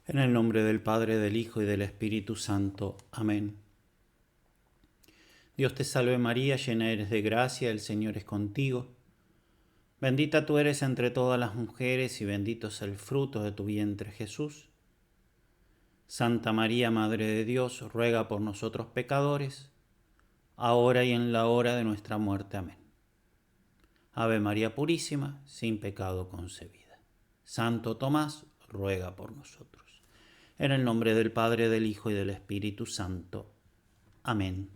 En el nombre del Padre, del Hijo y del Espíritu Santo. Amén. Dios te salve María, llena eres de gracia, el Señor es contigo. Bendita tú eres entre todas las mujeres y bendito es el fruto de tu vientre Jesús. Santa María, Madre de Dios, ruega por nosotros pecadores, ahora y en la hora de nuestra muerte. Amén. Ave María Purísima, sin pecado concebida. Santo Tomás, ruega por nosotros. En el nombre del Padre, del Hijo y del Espíritu Santo. Amén.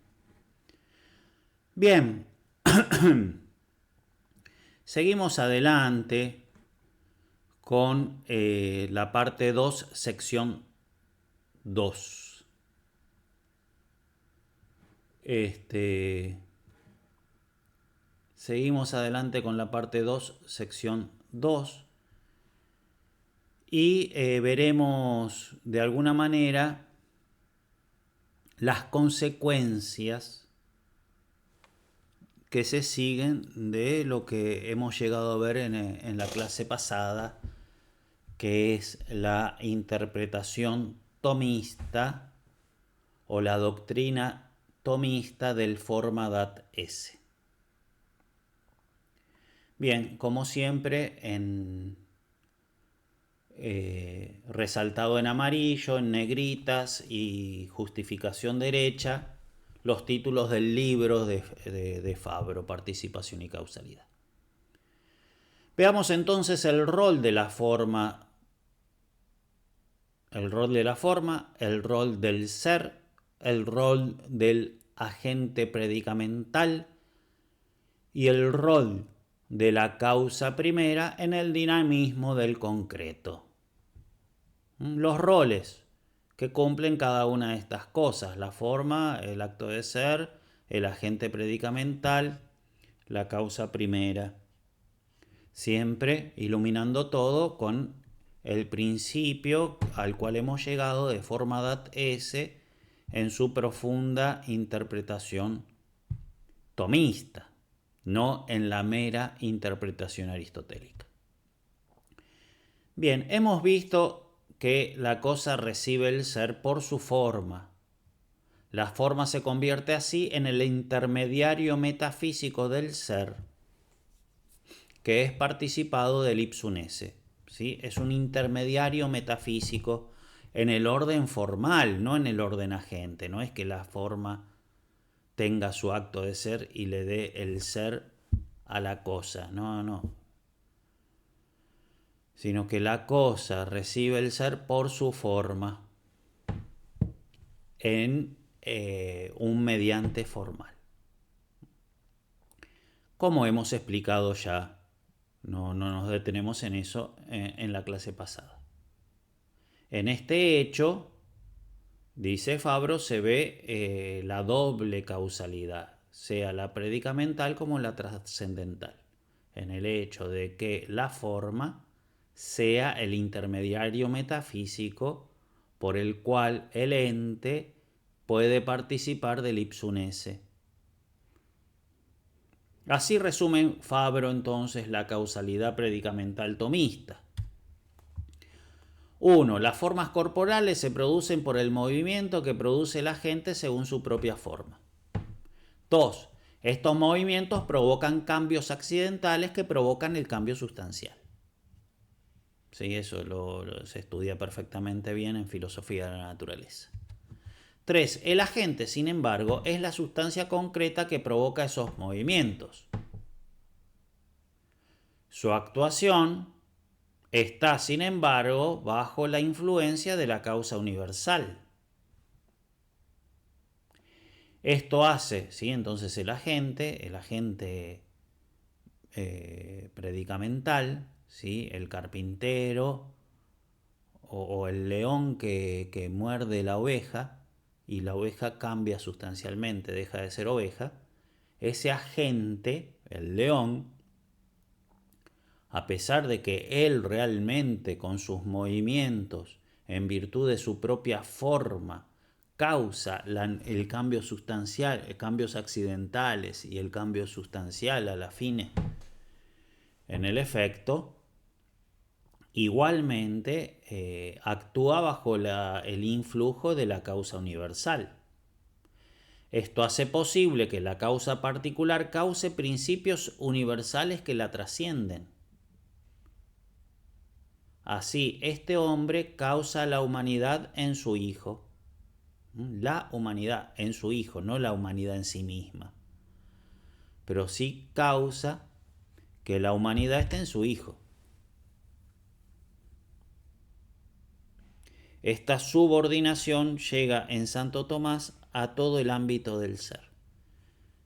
Bien, seguimos adelante con la parte 2, sección 2. Seguimos adelante con la parte 2, sección 2. Y veremos de alguna manera las consecuencias que se siguen de lo que hemos llegado a ver en la clase pasada, que es la interpretación tomista o la doctrina tomista del forma dat esse. Bien, como siempre, resaltado en amarillo, en negritas y justificación derecha, los títulos del libro de Fabro, Participación y Causalidad. Veamos entonces el rol de la forma, el rol del ser, el rol del agente predicamental y el rol de la causa primera en el dinamismo del concreto. Los roles que cumplen cada una de estas cosas: la forma, el acto de ser, el agente predicamental, la causa primera. Siempre iluminando todo con el principio al cual hemos llegado de forma dat esse en su profunda interpretación tomista, no en la mera interpretación aristotélica. Bien, hemos visto que la cosa recibe el ser por su forma. La forma se convierte así en el intermediario metafísico del ser, que es participado del ipsum esse. ¿Sí? Es un intermediario metafísico en el orden formal, no en el orden agente. No es que la forma tenga su acto de ser y le dé el ser a la cosa. No. Sino que la cosa recibe el ser por su forma en un mediante formal. Como hemos explicado ya, no nos detenemos en eso en la clase pasada. En este hecho, dice Fabro, se ve la doble causalidad, sea la predicamental como la trascendental, en el hecho de que la forma sea el intermediario metafísico por el cual el ente puede participar del ipsum esse. Así resume Fabro entonces la causalidad predicamental tomista. 1. Las formas corporales se producen por el movimiento que produce el agente según su propia forma. 2. Estos movimientos provocan cambios accidentales que provocan el cambio sustancial. Sí, eso se estudia perfectamente bien en filosofía de la naturaleza. 3. El agente, sin embargo, es la sustancia concreta que provoca esos movimientos. Su actuación está, sin embargo, bajo la influencia de la causa universal. Esto hace, ¿sí? Entonces el agente predicamental, ¿sí? El carpintero o el león que muerde la oveja y la oveja cambia sustancialmente, deja de ser oveja. Ese agente, el león, a pesar de que él realmente con sus movimientos, en virtud de su propia forma, causa el cambio sustancial, cambios accidentales y el cambio sustancial a la fine en el efecto, igualmente actúa bajo el influjo de la causa universal. Esto hace posible que la causa particular cause principios universales que la trascienden. Así, este hombre causa la humanidad en su Hijo. La humanidad en su Hijo, no la humanidad en sí misma. Pero sí causa que la humanidad esté en su Hijo. Esta subordinación llega en Santo Tomás a todo el ámbito del ser.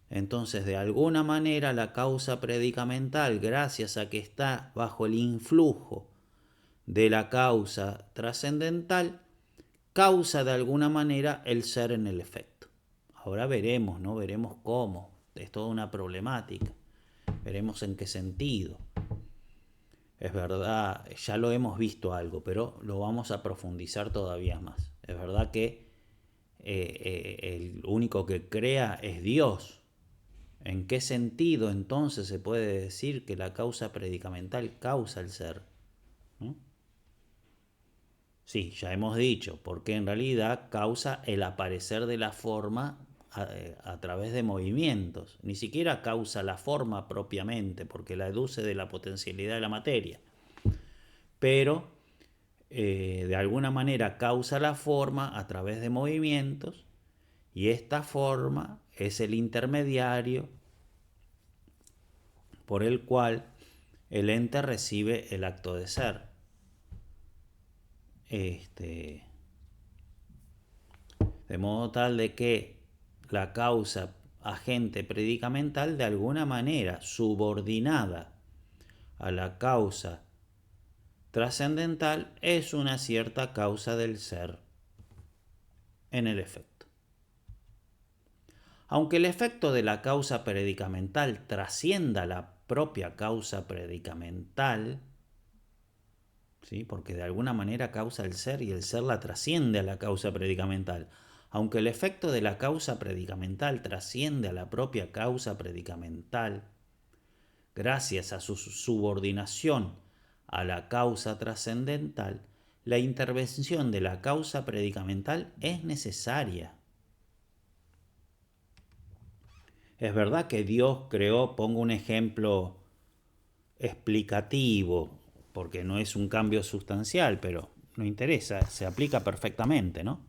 Entonces, de alguna manera, la causa predicamental, gracias a que está bajo el influjo de la causa trascendental, causa de alguna manera el ser en el efecto. Ahora veremos, ¿no? Veremos cómo. Es toda una problemática. Veremos en qué sentido. Es verdad, ya lo hemos visto algo, pero lo vamos a profundizar todavía más. Es verdad que el único que crea es Dios. ¿En qué sentido entonces se puede decir que la causa predicamental causa el ser? ¿No? Sí, ya hemos dicho, porque en realidad causa el aparecer de la forma a través de movimientos. Ni siquiera causa la forma propiamente, porque la deduce de la potencialidad de la materia. Pero de alguna manera causa la forma a través de movimientos, y esta forma es el intermediario por el cual el ente recibe el acto de ser. De modo tal de que la causa agente predicamental, de alguna manera subordinada a la causa trascendental, es una cierta causa del ser en el efecto. Aunque el efecto de la causa predicamental trascienda la propia causa predicamental, ¿sí? Porque de alguna manera causa el ser y el ser la trasciende a la causa predicamental. Aunque el efecto de la causa predicamental trasciende a la propia causa predicamental, gracias a su subordinación a la causa trascendental, la intervención de la causa predicamental es necesaria. Es verdad que Dios creó, pongo un ejemplo explicativo, porque no es un cambio sustancial, pero no interesa, se aplica perfectamente, ¿no?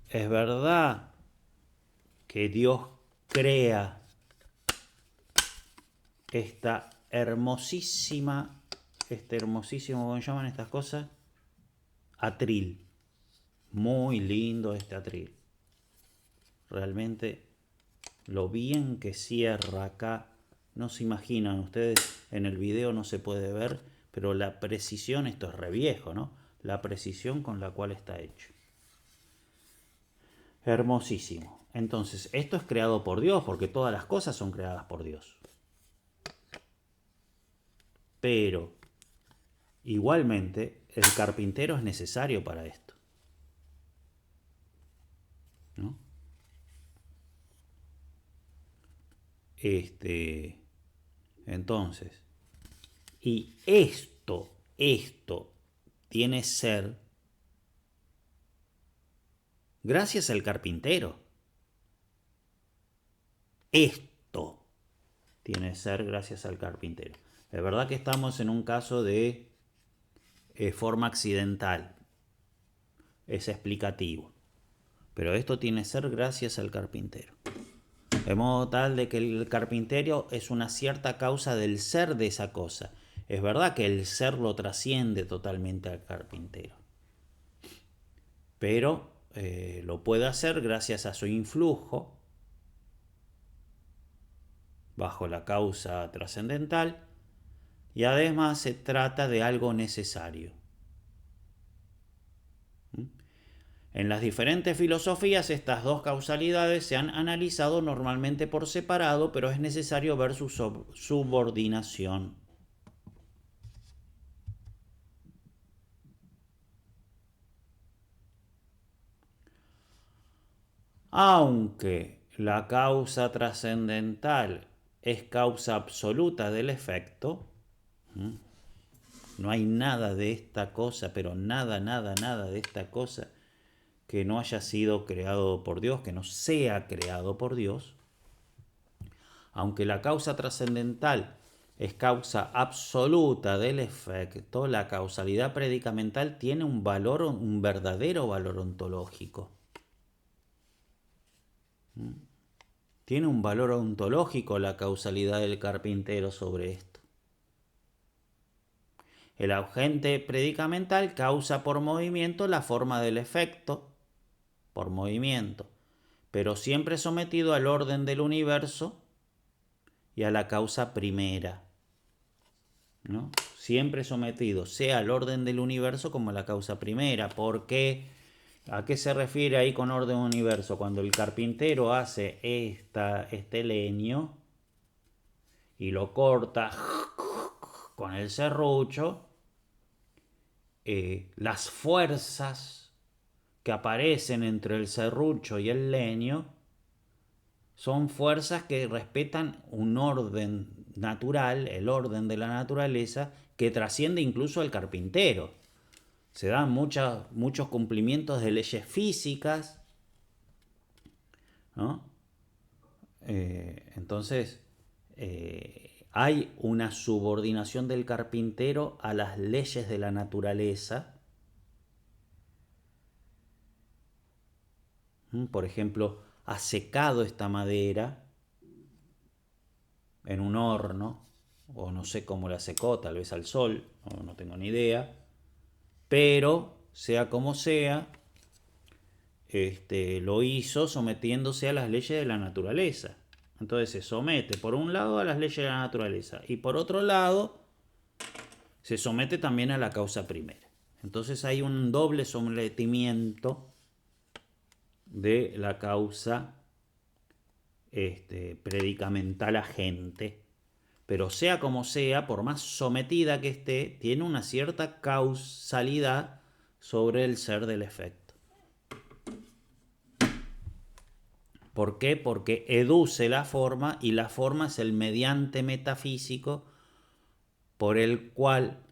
Es verdad que Dios crea esta hermosísima, ¿cómo se llaman estas cosas? Atril. Muy lindo este atril. Realmente lo bien que cierra acá. No se imaginan ustedes, en el video no se puede ver, pero la precisión, esto es re viejo, ¿no? La precisión con la cual está hecho. Hermosísimo. Entonces, esto es creado por Dios, porque todas las cosas son creadas por Dios. Pero, igualmente, el carpintero es necesario para esto, ¿no? Entonces, y esto tiene ser gracias al carpintero. Esto tiene ser gracias al carpintero. Es verdad que estamos en un caso de forma accidental. Es explicativo. Pero esto tiene ser gracias al carpintero. De modo tal de que el carpintero es una cierta causa del ser de esa cosa. Es verdad que el ser lo trasciende totalmente al carpintero. Pero lo puede hacer gracias a su influjo bajo la causa trascendental, y además se trata de algo necesario. En las diferentes filosofías estas dos causalidades se han analizado normalmente por separado, pero es necesario ver su subordinación. Aunque la causa trascendental es causa absoluta del efecto, No hay nada de esta cosa, pero nada, nada, nada de esta cosa que no haya sido creado por Dios, que no sea creado por Dios. Aunque la causa trascendental es causa absoluta del efecto, la causalidad predicamental tiene un valor, un verdadero valor ontológico. Tiene un valor ontológico la causalidad del carpintero sobre esto. El agente predicamental causa por movimiento la forma del efecto, por movimiento, pero siempre sometido al orden del universo y a la causa primera, ¿no? Siempre sometido, sea al orden del universo como a la causa primera. ¿Por qué? ¿A qué se refiere ahí con orden universo? Cuando el carpintero hace este leño y lo corta con el serrucho, las fuerzas que aparecen entre el serrucho y el leño son fuerzas que respetan un orden natural, el orden de la naturaleza, que trasciende incluso al carpintero. Se dan muchos cumplimientos de leyes físicas, ¿no? Entonces, hay una subordinación del carpintero a las leyes de la naturaleza. Por ejemplo, ha secado esta madera en un horno, o no sé cómo la secó, tal vez al sol, no tengo ni idea, pero sea como sea, lo hizo sometiéndose a las leyes de la naturaleza. Entonces se somete por un lado a las leyes de la naturaleza y por otro lado se somete también a la causa primera. Entonces hay un doble sometimiento de la causa predicamental agente. Pero sea como sea, por más sometida que esté, tiene una cierta causalidad sobre el ser del efecto. ¿Por qué? Porque educe la forma y la forma es el mediante metafísico por el cual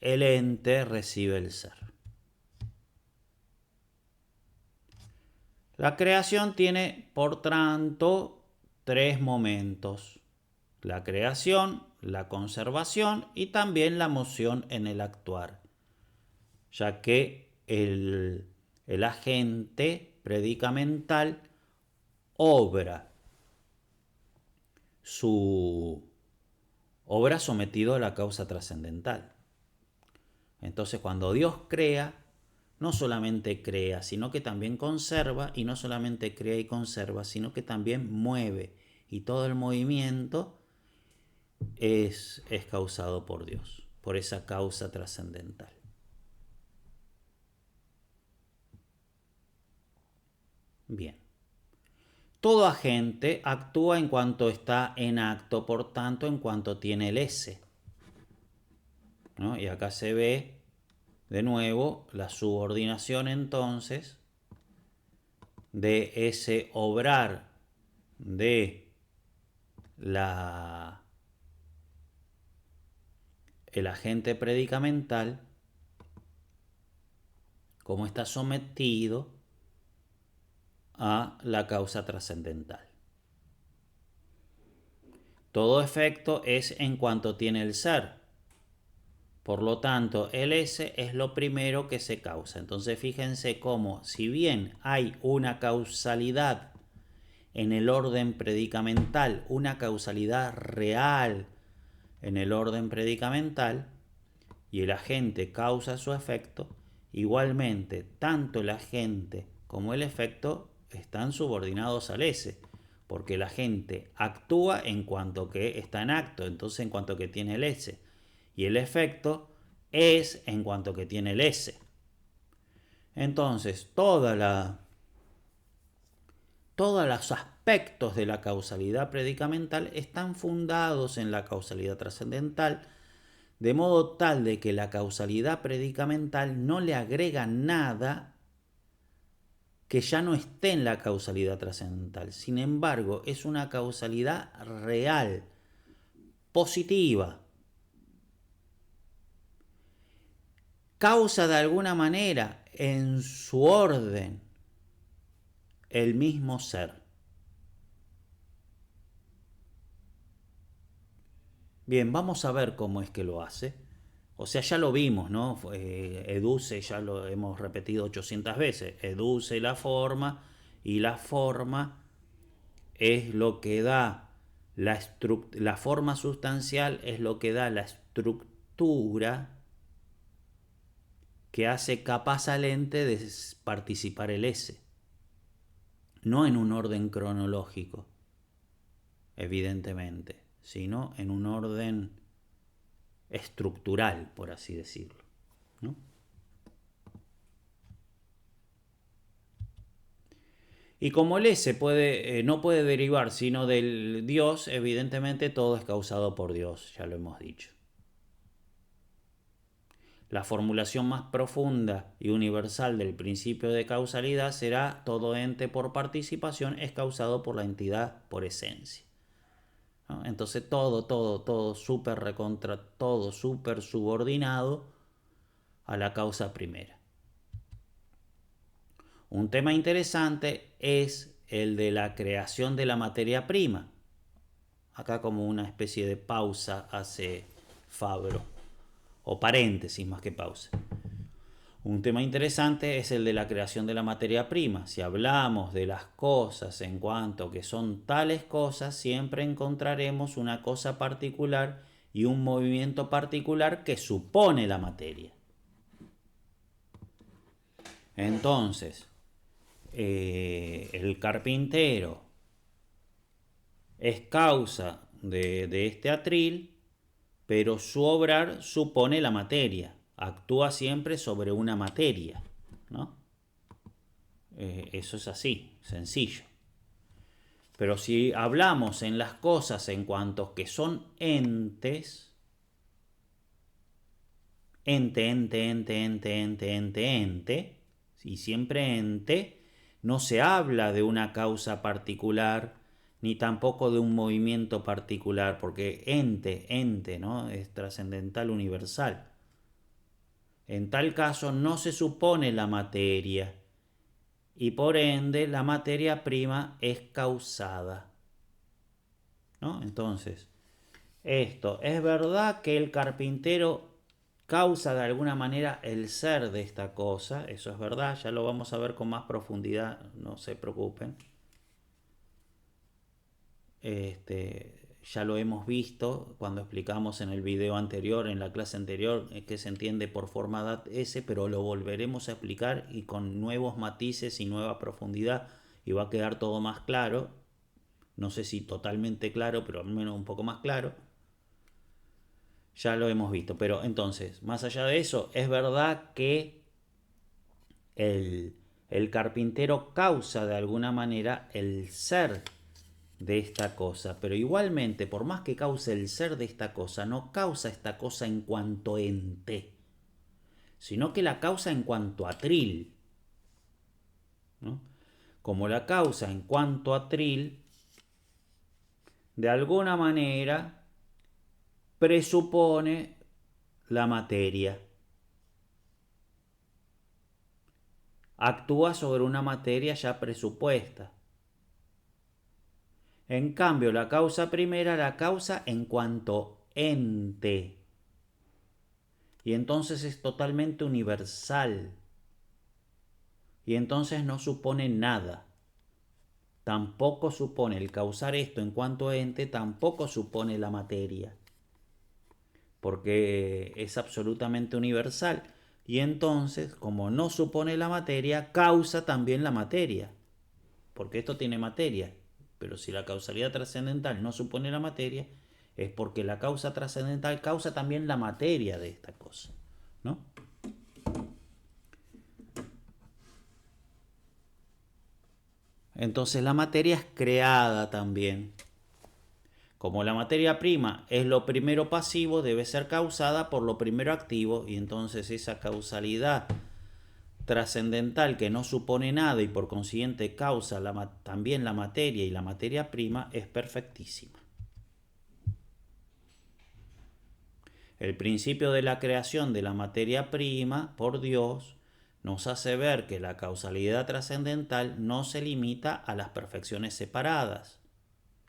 el ente recibe el ser. La creación tiene, por tanto, tres momentos: la creación, la conservación y también la moción en el actuar, ya que el agente predicamental obra sometido a la causa trascendental. Entonces, cuando Dios crea, no solamente crea, sino que también conserva, y no solamente crea y conserva, sino que también mueve, y todo el movimiento es causado por Dios, por esa causa trascendental. Bien. Todo agente actúa en cuanto está en acto, por tanto, en cuanto tiene el S, ¿no? Y acá se ve de nuevo la subordinación entonces de ese obrar de el agente predicamental, como está sometido a la causa trascendental. Todo efecto es en cuanto tiene el ser. Por lo tanto, el S es lo primero que se causa. Entonces fíjense cómo, si bien hay una causalidad en el orden predicamental, una causalidad real en el orden predicamental, y el agente causa su efecto, igualmente tanto el agente como el efecto están subordinados al S, porque el agente actúa en cuanto que está en acto, entonces en cuanto que tiene el S, y el efecto es en cuanto que tiene el S. Entonces, todos los aspectos de la causalidad predicamental están fundados en la causalidad trascendental, de modo tal de que la causalidad predicamental no le agrega nada que ya no esté en la causalidad trascendental. Sin embargo, es una causalidad real, positiva, causa de alguna manera en su orden el mismo ser. Bien, vamos a ver cómo es que lo hace. O sea, ya lo vimos, ¿no? Educe, ya lo hemos repetido 800 veces. Educe la forma y la forma es lo que da la forma sustancial es lo que da la estructura que hace capaz al ente de participar el S. No en un orden cronológico, evidentemente, sino en un orden estructural, por así decirlo, ¿no? Y como el S no puede derivar sino del Dios, evidentemente todo es causado por Dios, ya lo hemos dicho. La formulación más profunda y universal del principio de causalidad será: todo ente por participación es causado por la entidad por esencia, ¿no? Entonces todo súper recontra, todo súper subordinado a la causa primera. Un tema interesante es el de la creación de la materia prima. Acá como una especie de pausa hace Fabro, o paréntesis más que pausa. Un tema interesante es el de la creación de la materia prima. Si hablamos de las cosas en cuanto que son tales cosas, siempre encontraremos una cosa particular y un movimiento particular que supone la materia. Entonces, el carpintero es causa de este atril, pero su obrar supone la materia, actúa siempre sobre una materia, ¿no? Eso es así, sencillo. Pero si hablamos en las cosas en cuanto que son entes, ente, y siempre ente, no se habla de una causa particular, ni tampoco de un movimiento particular, porque ente, ¿no? Es trascendental universal. En tal caso no se supone la materia, y por ende la materia prima es causada, ¿no? Entonces, esto, es verdad que el carpintero causa de alguna manera el ser de esta cosa, eso es verdad, ya lo vamos a ver con más profundidad, no se preocupen. Ya lo hemos visto cuando explicamos en el video anterior, en la clase anterior, que se entiende por forma DAT S, pero lo volveremos a explicar y con nuevos matices y nueva profundidad, y va a quedar todo más claro. No sé si totalmente claro, pero al menos un poco más claro. Ya lo hemos visto, pero entonces, más allá de eso, es verdad que el carpintero causa de alguna manera el ser de esta cosa, pero igualmente, por más que cause el ser de esta cosa, no causa esta cosa en cuanto ente, sino que la causa en cuanto atril, ¿no? Como la causa en cuanto atril, de alguna manera presupone la materia, actúa sobre una materia ya presupuesta. En cambio, la causa primera la causa en cuanto ente, y entonces es totalmente universal, y entonces no supone nada. Tampoco supone el causar esto en cuanto ente, tampoco supone la materia, porque es absolutamente universal. Y entonces, como no supone la materia, causa también la materia, porque esto tiene materia. Pero si la causalidad trascendental no supone la materia, es porque la causa trascendental causa también la materia de esta cosa, ¿no? Entonces la materia es creada también. Como la materia prima es lo primero pasivo, debe ser causada por lo primero activo, y entonces esa causalidad trascendental que no supone nada y por consiguiente causa también la materia y la materia prima es perfectísima. El principio de la creación de la materia prima por Dios nos hace ver que la causalidad trascendental no se limita a las perfecciones separadas,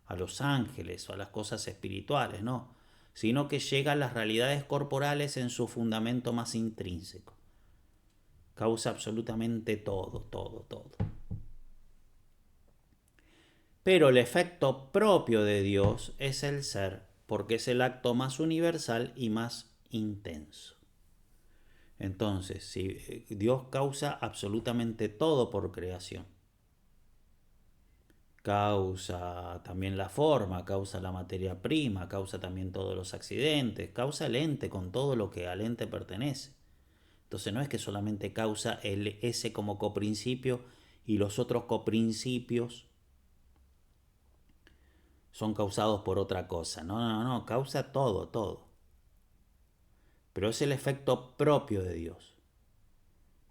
a los ángeles o a las cosas espirituales, no, sino que llega a las realidades corporales en su fundamento más intrínseco. Causa absolutamente todo, todo, todo. Pero el efecto propio de Dios es el ser, porque es el acto más universal y más intenso. Entonces, si Dios causa absolutamente todo por creación, causa también la forma, causa la materia prima, causa también todos los accidentes, causa el ente con todo lo que al ente pertenece. Entonces no es que solamente causa ese como coprincipio y los otros coprincipios son causados por otra cosa. No, causa todo, todo. Pero es el efecto propio de Dios,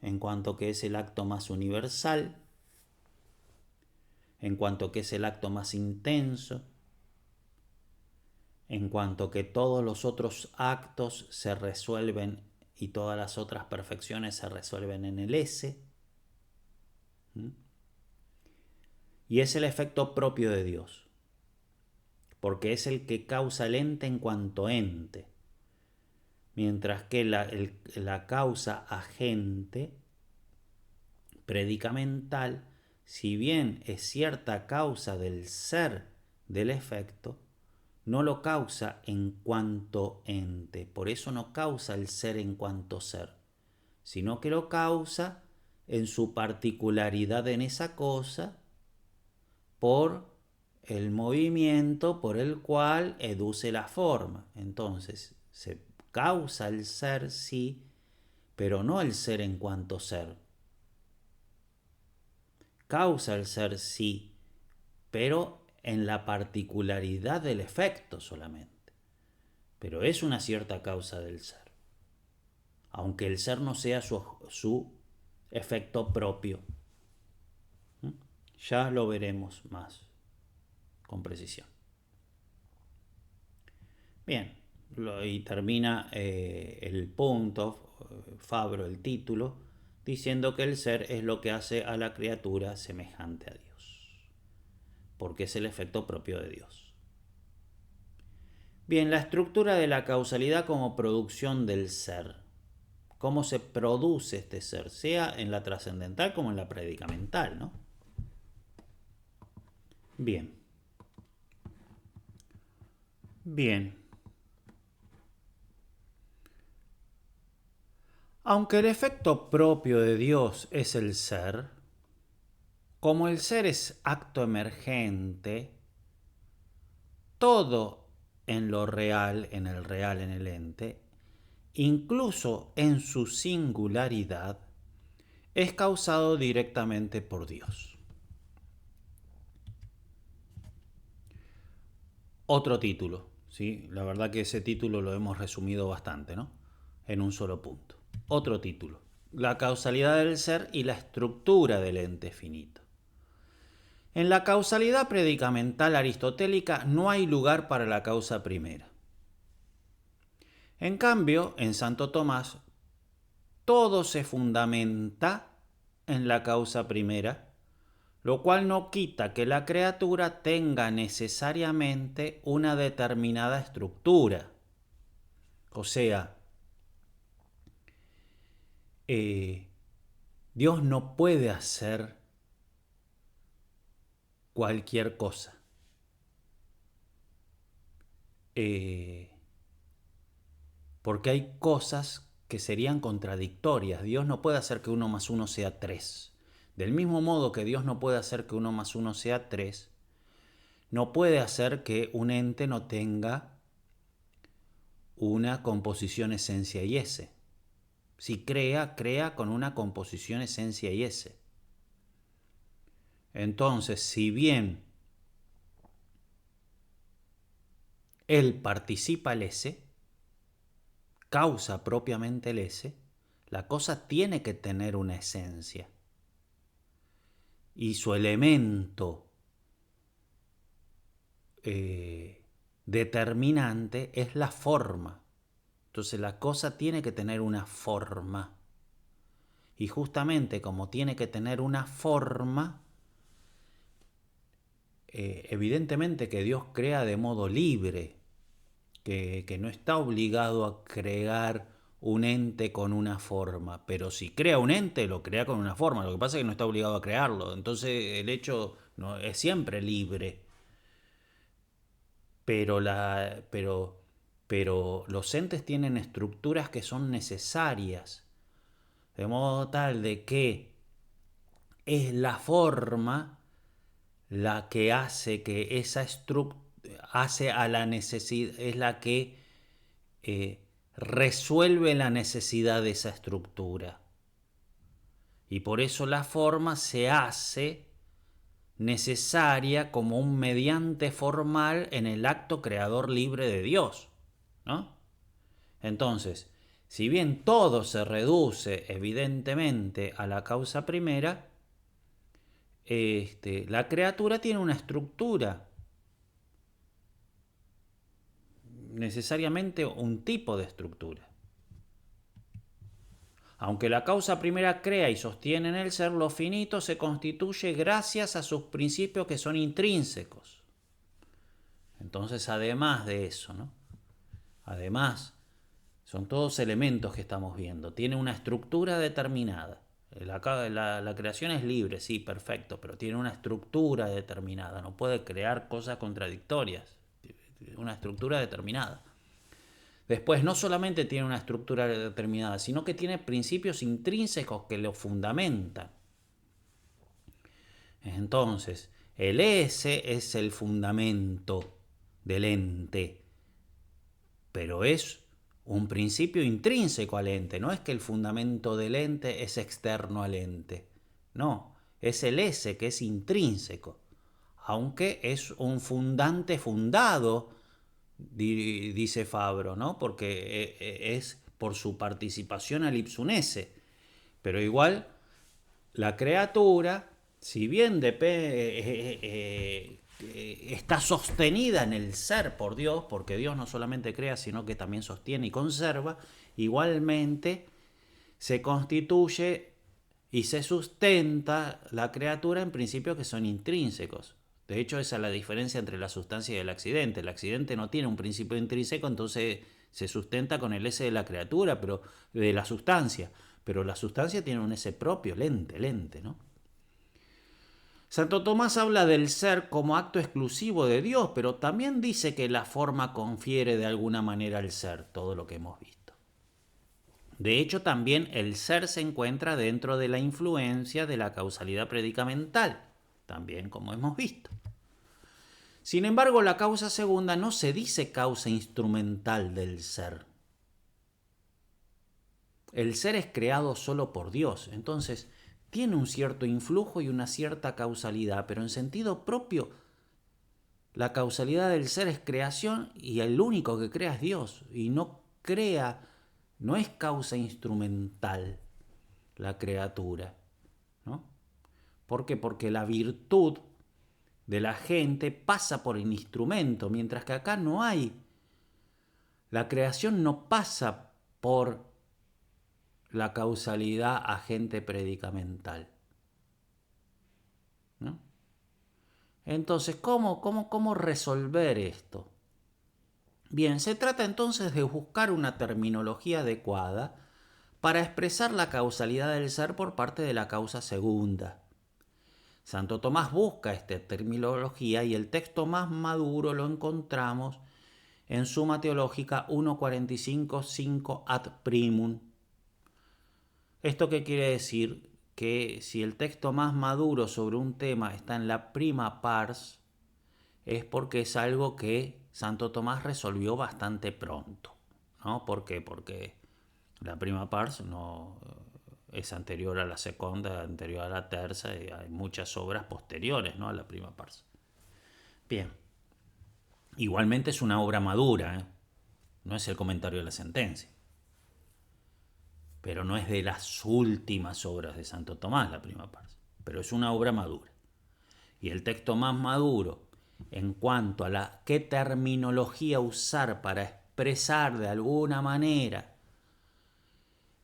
en cuanto que es el acto más universal, en cuanto que es el acto más intenso, en cuanto que todos los otros actos se resuelven y todas las otras perfecciones se resuelven en el ese. Y es el efecto propio de Dios, porque es el que causa el ente en cuanto ente, mientras que la causa agente predicamental, si bien es cierta causa del ser del efecto, no lo causa en cuanto ente, por eso no causa el ser en cuanto ser, sino que lo causa en su particularidad en esa cosa por el movimiento por el cual educe la forma. Entonces, se causa el ser, sí, pero no el ser en cuanto ser. Causa el ser, sí, pero en la particularidad del efecto solamente. Pero es una cierta causa del ser, aunque el ser no sea su efecto propio. Ya lo veremos más con precisión. Bien, y termina el punto, Fabro, el título, diciendo que el ser es lo que hace a la criatura semejante a Dios, porque es el efecto propio de Dios. Bien, la estructura de la causalidad como producción del ser. ¿Cómo se produce este ser? Sea en la trascendental como en la predicamental, ¿no? Bien. Bien. Aunque el efecto propio de Dios es el ser, como el ser es acto emergente, todo en lo real, en el ente, incluso en su singularidad, es causado directamente por Dios. Otro título, ¿sí? La verdad que ese título lo hemos resumido bastante, ¿no? En un solo punto. Otro título, la causalidad del ser y la estructura del ente finito. En la causalidad predicamental aristotélica no hay lugar para la causa primera. En cambio, en Santo Tomás, todo se fundamenta en la causa primera, lo cual no quita que la criatura tenga necesariamente una determinada estructura. O sea, Dios no puede hacer cualquier cosa. Porque hay cosas que serían contradictorias. Dios no puede hacer que 1 más 1 sea 3. Del mismo modo que Dios no puede hacer que 1 más 1 sea 3, no puede hacer que un ente no tenga una composición esencia y ese. Si crea con una composición esencia y ese. Entonces, si bien él participa el ese, causa propiamente el ese, la cosa tiene que tener una esencia. Y su elemento determinante es la forma. Entonces la cosa tiene que tener una forma. Y justamente como tiene que tener una forma, evidentemente que Dios crea de modo libre, que no está obligado a crear un ente con una forma, pero si crea un ente, lo crea con una forma. Lo que pasa es que no está obligado a crearlo. Entonces el hecho no, es siempre libre. Pero, pero los entes tienen estructuras que son necesarias. De modo tal de que es la forma la que hace que esa estructura hace a la necesidad, es la que resuelve la necesidad de esa estructura. Y por eso la forma se hace necesaria como un mediante formal en el acto creador libre de Dios, ¿no? Entonces, si bien todo se reduce evidentemente a la causa primera, la criatura tiene una estructura, necesariamente un tipo de estructura. Aunque la causa primera crea y sostiene en el ser, lo finito se constituye gracias a sus principios que son intrínsecos. Entonces, además de eso, ¿no? Además, son todos elementos que estamos viendo. Tiene una estructura determinada. La creación es libre, sí, perfecto, pero tiene una estructura determinada. No puede crear cosas contradictorias. Una estructura determinada. Después, no solamente tiene una estructura determinada, sino que tiene principios intrínsecos que lo fundamentan. Entonces, el S es el fundamento del ente, pero es un principio intrínseco al ente. No es que el fundamento del ente es externo al ente. No, es el S que es intrínseco, aunque es un fundante fundado, dice Fabro, ¿no? Porque es por su participación al ipsum esse. Pero igual, la criatura, si bien está sostenida en el ser por Dios, porque Dios no solamente crea, sino que también sostiene y conserva, igualmente se constituye y se sustenta la criatura en principios que son intrínsecos. De hecho, esa es la diferencia entre la sustancia y el accidente. El accidente no tiene un principio intrínseco, entonces se sustenta con el S de la criatura, pero de la sustancia. Pero la sustancia tiene un S propio, lente, ¿no? Santo Tomás habla del ser como acto exclusivo de Dios, pero también dice que la forma confiere de alguna manera al ser, todo lo que hemos visto. De hecho, también el ser se encuentra dentro de la influencia de la causalidad predicamental, también como hemos visto. Sin embargo, la causa segunda no se dice causa instrumental del ser. El ser es creado solo por Dios, entonces tiene un cierto influjo y una cierta causalidad, pero en sentido propio, la causalidad del ser es creación y el único que crea es Dios, y no es causa instrumental la criatura, ¿no? ¿Por qué? Porque la virtud de la gente pasa por el instrumento, mientras que acá no hay. La creación no pasa por la causalidad agente predicamental, ¿no? Entonces, ¿cómo resolver esto? Bien, se trata entonces de buscar una terminología adecuada para expresar la causalidad del ser por parte de la causa segunda. Santo Tomás busca esta terminología y el texto más maduro lo encontramos en Summa Teológica 1.45.5 ad primum. ¿Esto qué quiere decir? Que si el texto más maduro sobre un tema está en la prima pars, es porque es algo que Santo Tomás resolvió bastante pronto, ¿no? ¿Por qué? Porque la prima pars no es anterior a la segunda, anterior a la tercera, y hay muchas obras posteriores, ¿no?, a la prima pars. Bien, igualmente es una obra madura, ¿eh? No es el comentario de la sentencia, pero no es de las últimas obras de Santo Tomás la prima pars, pero es una obra madura. Y el texto más maduro en cuanto a qué terminología usar para expresar de alguna manera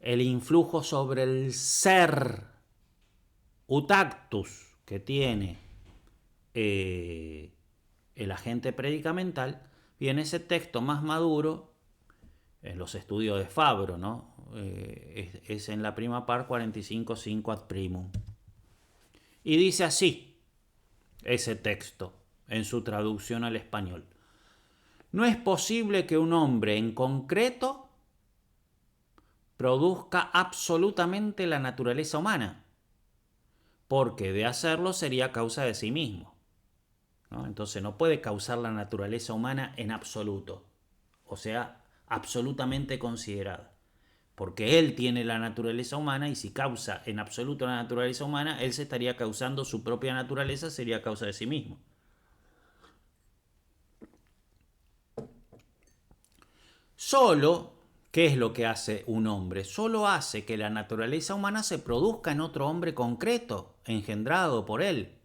el influjo sobre el ser utactus que tiene el agente predicamental, viene ese texto más maduro en los estudios de Fabro, ¿no? Es en la prima par 45.5 ad primum. Y dice así ese texto en su traducción al español. No es posible que un hombre en concreto produzca absolutamente la naturaleza humana, porque de hacerlo sería causa de sí mismo, ¿no? Entonces no puede causar la naturaleza humana en absoluto, o sea, absolutamente considerada, porque él tiene la naturaleza humana y si causa en absoluto la naturaleza humana, él se estaría causando su propia naturaleza, sería causa de sí mismo. Solo, ¿qué es lo que hace un hombre? Solo hace que la naturaleza humana se produzca en otro hombre concreto, engendrado por él.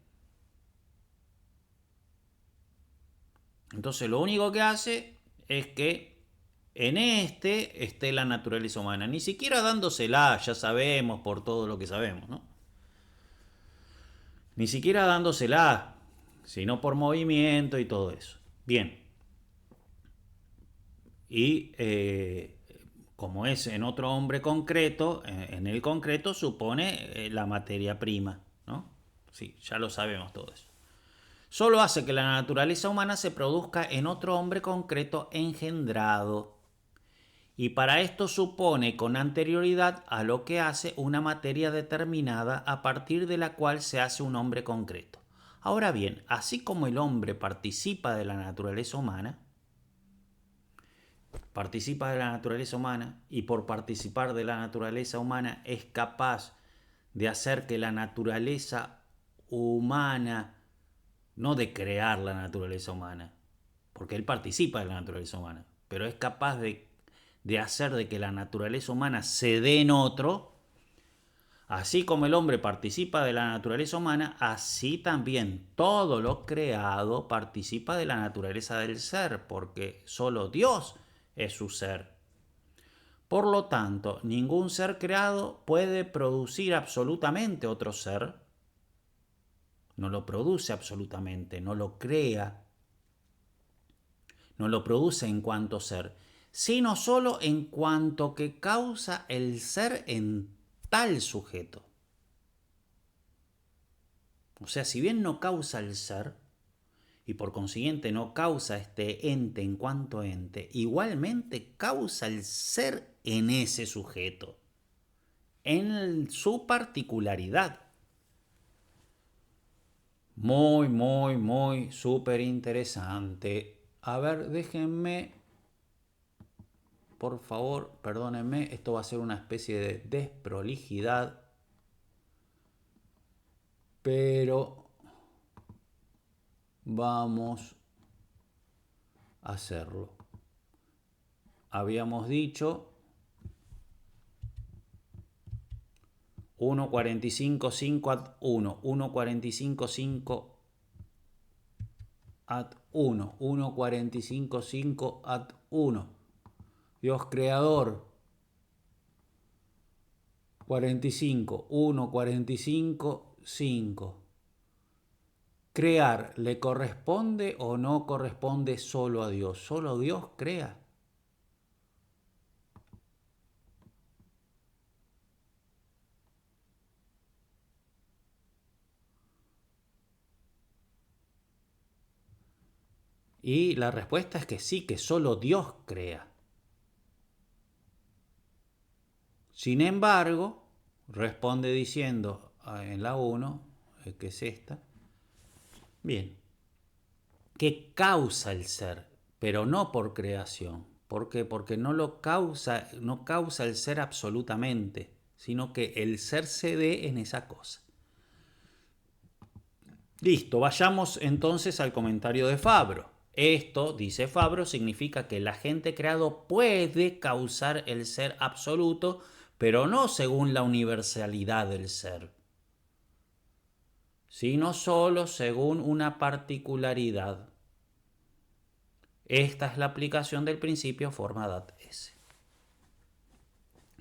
Entonces lo único que hace es que en este esté la naturaleza humana, ni siquiera dándosela, ya sabemos por todo lo que sabemos, ¿no? Ni siquiera dándosela, sino por movimiento y todo eso. Bien. Y como es en otro hombre concreto, en el concreto supone la materia prima, ¿no? Sí, ya lo sabemos todo eso. Solo hace que la naturaleza humana se produzca en otro hombre concreto engendrado. Y para esto supone con anterioridad a lo que hace una materia determinada a partir de la cual se hace un hombre concreto. Ahora bien, así como el hombre participa de la naturaleza humana y por participar de la naturaleza humana es capaz de hacer que la naturaleza humana, no de crear la naturaleza humana, porque él participa de la naturaleza humana, pero es capaz de hacer de que la naturaleza humana se dé en otro. Así como el hombre participa de la naturaleza humana, así también todo lo creado participa de la naturaleza del ser, porque solo Dios es su ser. Por lo tanto, ningún ser creado puede producir absolutamente otro ser. No lo produce absolutamente, no lo crea, no lo produce en cuanto ser, sino solo en cuanto que causa el ser en tal sujeto. O sea, si bien no causa el ser, y por consiguiente no causa este ente en cuanto ente, igualmente causa el ser en ese sujeto, en su particularidad. Muy súper interesante. A ver, déjenme, por favor, perdónenme, esto va a ser una especie de desprolijidad, pero vamos a hacerlo. Habíamos dicho 1.45.5 ad 1, 1.45.5 ad 1, 1.45.5 ad 1. Dios creador. 45, 1.45.5. ¿Crear le corresponde o no corresponde solo a Dios? ¿Solo Dios crea? Y la respuesta es que sí, que solo Dios crea. Sin embargo, responde diciendo en la 1, que es esta, bien, que causa el ser, pero no por creación. ¿Por qué? Porque no causa el ser absolutamente, sino que el ser se dé en esa cosa. Listo, vayamos entonces al comentario de Fabro. Esto, dice Fabro, significa que el agente creado puede causar el ser absoluto, pero no según la universalidad del ser, sino solo según una particularidad. Esta es la aplicación del principio forma dat S.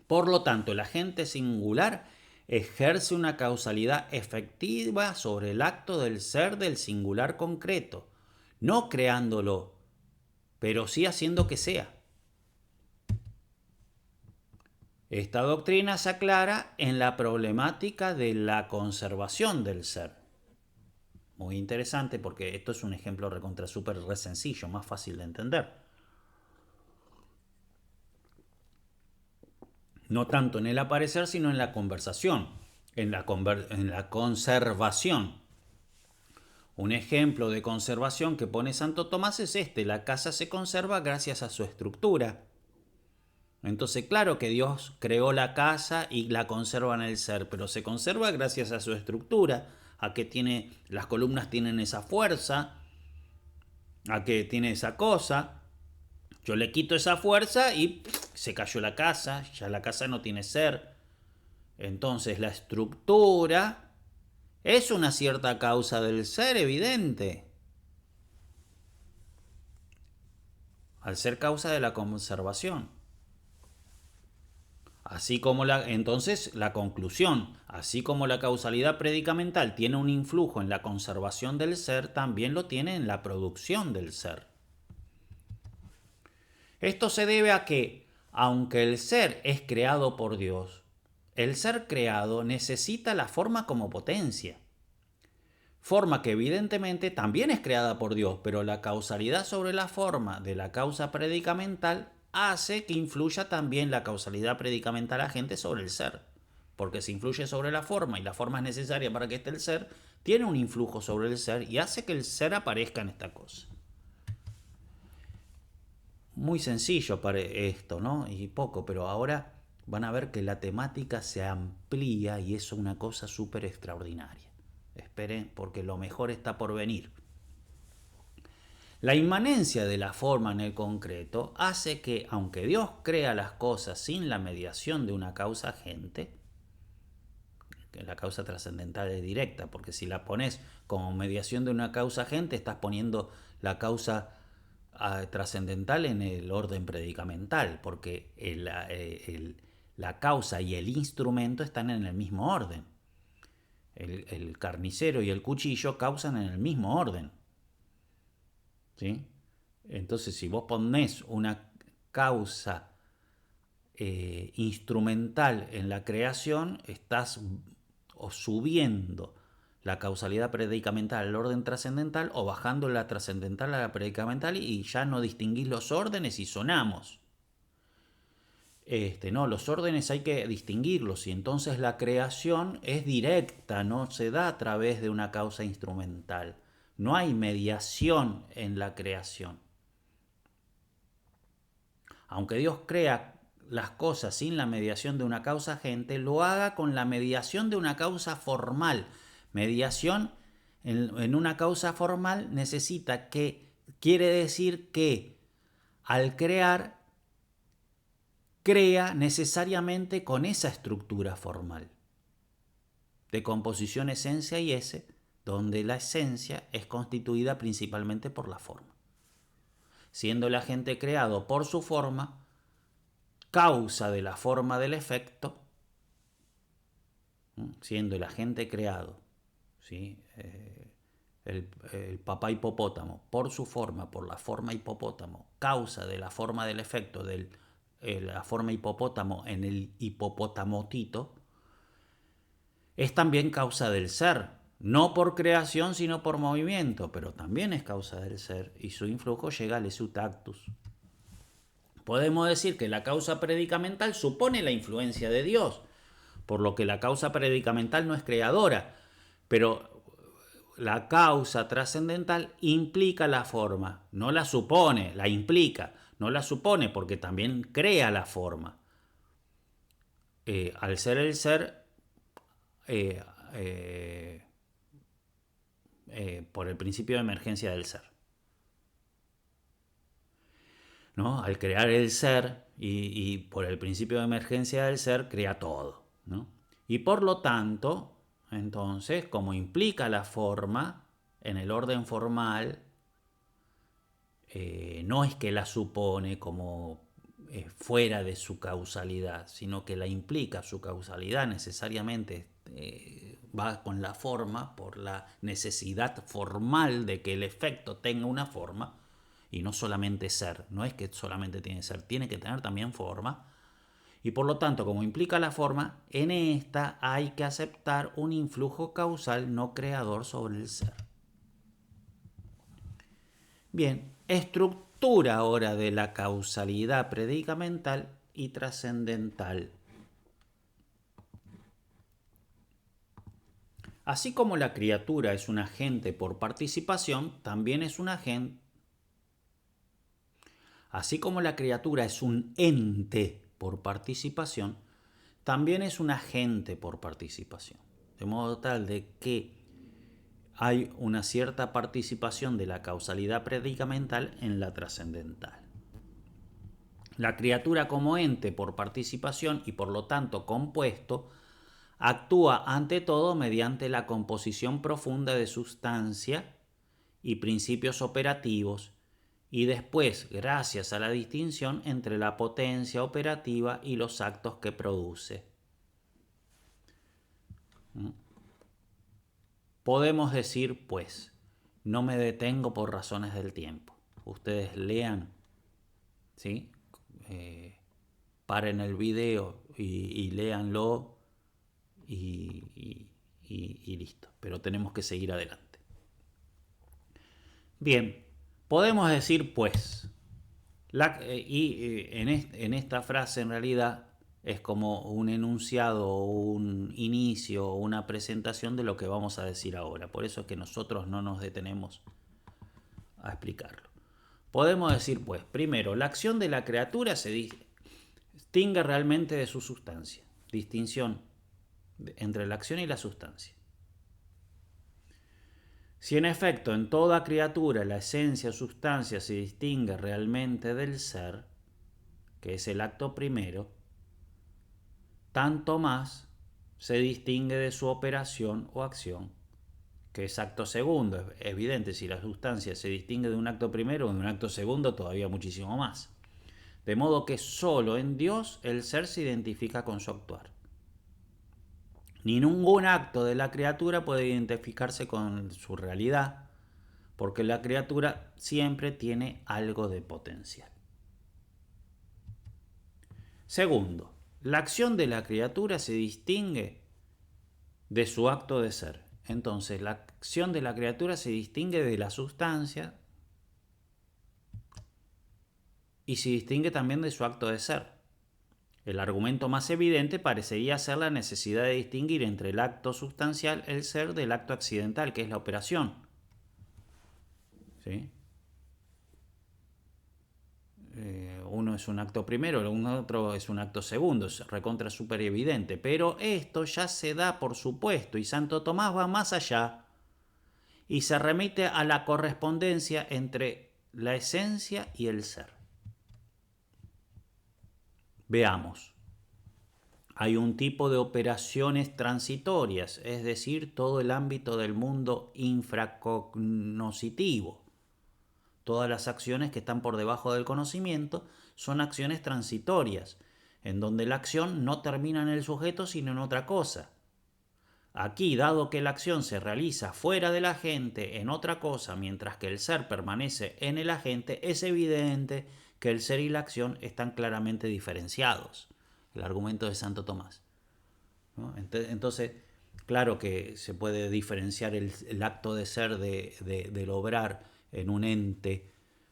Por lo tanto, el agente singular ejerce una causalidad efectiva sobre el acto del ser del singular concreto, no creándolo, pero sí haciendo que sea. Esta doctrina se aclara en la problemática de la conservación del ser. Muy interesante porque esto es un ejemplo recontra súper re sencillo, más fácil de entender. No tanto en el aparecer, sino en la conversación, en la conservación. Un ejemplo de conservación que pone Santo Tomás es este: la casa se conserva gracias a su estructura. Entonces, claro que Dios creó la casa y la conserva en el ser, pero se conserva gracias a su estructura, a que las columnas tienen esa fuerza, a que tiene esa cosa. Yo le quito esa fuerza y se cayó la casa, ya la casa no tiene ser. Entonces la estructura es una cierta causa del ser evidente, al ser causa de la conservación. Entonces la conclusión, así como la causalidad predicamental tiene un influjo en la conservación del ser, también lo tiene en la producción del ser. Esto se debe a que, aunque el ser es creado por Dios, el ser creado necesita la forma como potencia. Forma que evidentemente también es creada por Dios, pero la causalidad sobre la forma de la causa predicamental hace que influya también la causalidad predicamental agente sobre el ser. Porque si influye sobre la forma y la forma es necesaria para que esté el ser, tiene un influjo sobre el ser y hace que el ser aparezca en esta cosa. Muy sencillo para esto, ¿no? Y poco, pero ahora van a ver que la temática se amplía y es una cosa súper extraordinaria. Esperen, porque lo mejor está por venir. La inmanencia de la forma en el concreto hace que, aunque Dios crea las cosas sin la mediación de una causa agente, que la causa trascendental es directa, porque si la pones como mediación de una causa agente, estás poniendo la causa trascendental en el orden predicamental, porque la causa y el instrumento están en el mismo orden. El carnicero y el cuchillo causan en el mismo orden. ¿Sí? Entonces, si vos ponés una causa instrumental en la creación, estás subiendo la causalidad predicamental al orden trascendental o bajando la trascendental a la predicamental y ya no distinguís los órdenes y sonamos. No, los órdenes hay que distinguirlos y entonces la creación es directa, no se da a través de una causa instrumental. No hay mediación en la creación. Aunque Dios crea las cosas sin la mediación de una causa agente, lo haga con la mediación de una causa formal. Mediación en una causa formal quiere decir que al crear, crea necesariamente con esa estructura formal de composición esencia y ese, donde la esencia es constituida principalmente por la forma. Siendo el agente creado por su forma, causa de la forma del efecto, siendo el agente creado, ¿sí? El papá hipopótamo, por su forma, por la forma hipopótamo, causa de la forma del efecto de la forma hipopótamo en el hipopotamotito, es también causa del ser, no por creación sino por movimiento, pero también es causa del ser y su influjo llega al esutactus. Podemos decir que la causa predicamental supone la influencia de Dios, por lo que la causa predicamental no es creadora, pero la causa trascendental implica la forma, no la supone, la implica, no la supone porque también crea la forma. Al ser el ser, por el principio de emergencia del ser, ¿no? Al crear el ser y por el principio de emergencia del ser crea todo, ¿no? Y por lo tanto, entonces, como implica la forma en el orden formal, no es que la supone como fuera de su causalidad, sino que la implica. Su causalidad necesariamente va con la forma, por la necesidad formal de que el efecto tenga una forma, y no solamente ser. No es que solamente tiene que ser, tiene que tener también forma. Y por lo tanto, como implica la forma, en esta hay que aceptar un influjo causal no creador sobre el ser. Bien, estructura ahora de la causalidad predicamental y trascendental. Así como la criatura es un agente por participación, también es un agente. Así como la criatura es un ente por participación, también es un agente por participación. De modo tal de que hay una cierta participación de la causalidad predicamental en la trascendental. La criatura como ente por participación y por lo tanto compuesto actúa ante todo mediante la composición profunda de sustancia y principios operativos y después gracias a la distinción entre la potencia operativa y los actos que produce. Podemos decir, pues, no me detengo por razones del tiempo. Ustedes lean, ¿sí? Paren el video y léanlo y listo. Pero tenemos que seguir adelante. Bien, podemos decir, pues, en esta frase en realidad es como un enunciado, un inicio, una presentación de lo que vamos a decir ahora. Por eso es que nosotros no nos detenemos a explicarlo. Podemos decir, pues, primero, la acción de la criatura se distingue realmente de su sustancia. Distinción entre la acción y la sustancia. Si en efecto en toda criatura la esencia o sustancia se distingue realmente del ser, que es el acto primero, tanto más se distingue de su operación o acción, que es acto segundo. Es evidente, si la sustancia se distingue de un acto primero o de un acto segundo, todavía muchísimo más. De modo que solo en Dios el ser se identifica con su actuar. Ni ningún acto de la criatura puede identificarse con su realidad, porque la criatura siempre tiene algo de potencial. Segundo, la acción de la criatura se distingue de su acto de ser. Entonces, la acción de la criatura se distingue de la sustancia y se distingue también de su acto de ser. El argumento más evidente parecería ser la necesidad de distinguir entre el acto sustancial, el ser, del acto accidental, que es la operación. ¿Sí? Uno es un acto primero, otro es un acto segundo, es recontra súper evidente, pero esto ya se da por supuesto y Santo Tomás va más allá y se remite a la correspondencia entre la esencia y el ser. Veamos. Hay un tipo de operaciones transitorias, es decir, todo el ámbito del mundo infracognoscitivo. Todas las acciones que están por debajo del conocimiento son acciones transitorias, en donde la acción no termina en el sujeto sino en otra cosa. Aquí, dado que la acción se realiza fuera del agente en otra cosa, mientras que el ser permanece en el agente, es evidente que el ser y la acción están claramente diferenciados. El argumento de Santo Tomás, ¿no? Entonces, claro que se puede diferenciar el acto de ser del obrar en un ente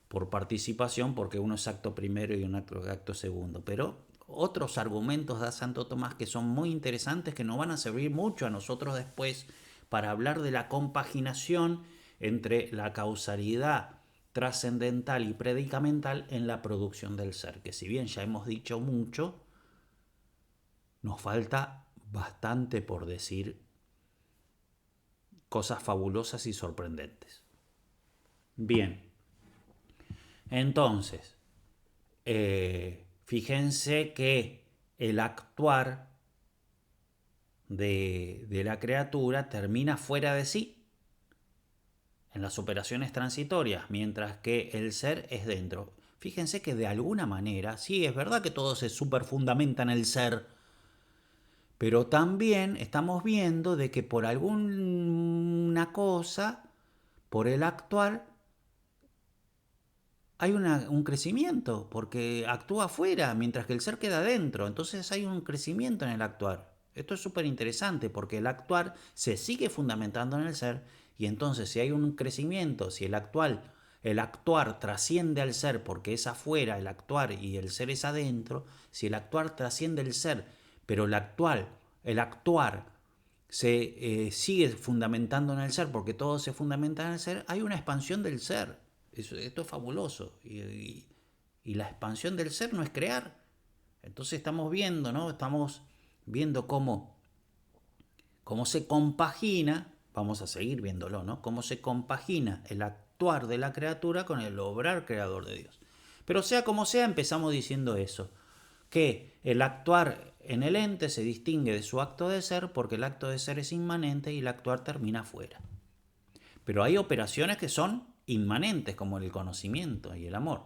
por participación, porque uno es acto primero y un acto segundo. Pero otros argumentos da Santo Tomás que son muy interesantes, que nos van a servir mucho a nosotros después para hablar de la compaginación entre la causalidad trascendental y predicamental en la producción del ser, que si bien ya hemos dicho mucho, nos falta bastante por decir, cosas fabulosas y sorprendentes. Bien, entonces, fíjense que el actuar de la criatura termina fuera de sí. en las operaciones transitorias, mientras que el ser es dentro. Fíjense que de alguna manera, sí, es verdad que todo se superfundamenta en el ser, pero también estamos viendo de que por alguna cosa, por el actuar, hay un crecimiento, porque actúa afuera, mientras que el ser queda dentro. Entonces hay un crecimiento en el actuar. Esto es súper interesante, porque el actuar se sigue fundamentando en el ser, y entonces si hay un crecimiento, si el actuar trasciende al ser, porque es afuera el actuar y el ser es adentro, si el actuar trasciende el ser, pero el actuar se sigue fundamentando en el ser, porque todo se fundamenta en el ser, hay una expansión del ser. Esto es fabuloso. Y la expansión del ser no es crear. Entonces estamos viendo, ¿no? Estamos viendo cómo se compagina, vamos a seguir viéndolo, ¿no? Cómo se compagina el actuar de la criatura con el obrar creador de Dios. Pero sea como sea, empezamos diciendo eso, que el actuar en el ente se distingue de su acto de ser porque el acto de ser es inmanente y el actuar termina fuera. Pero hay operaciones que son inmanentes, como el conocimiento y el amor.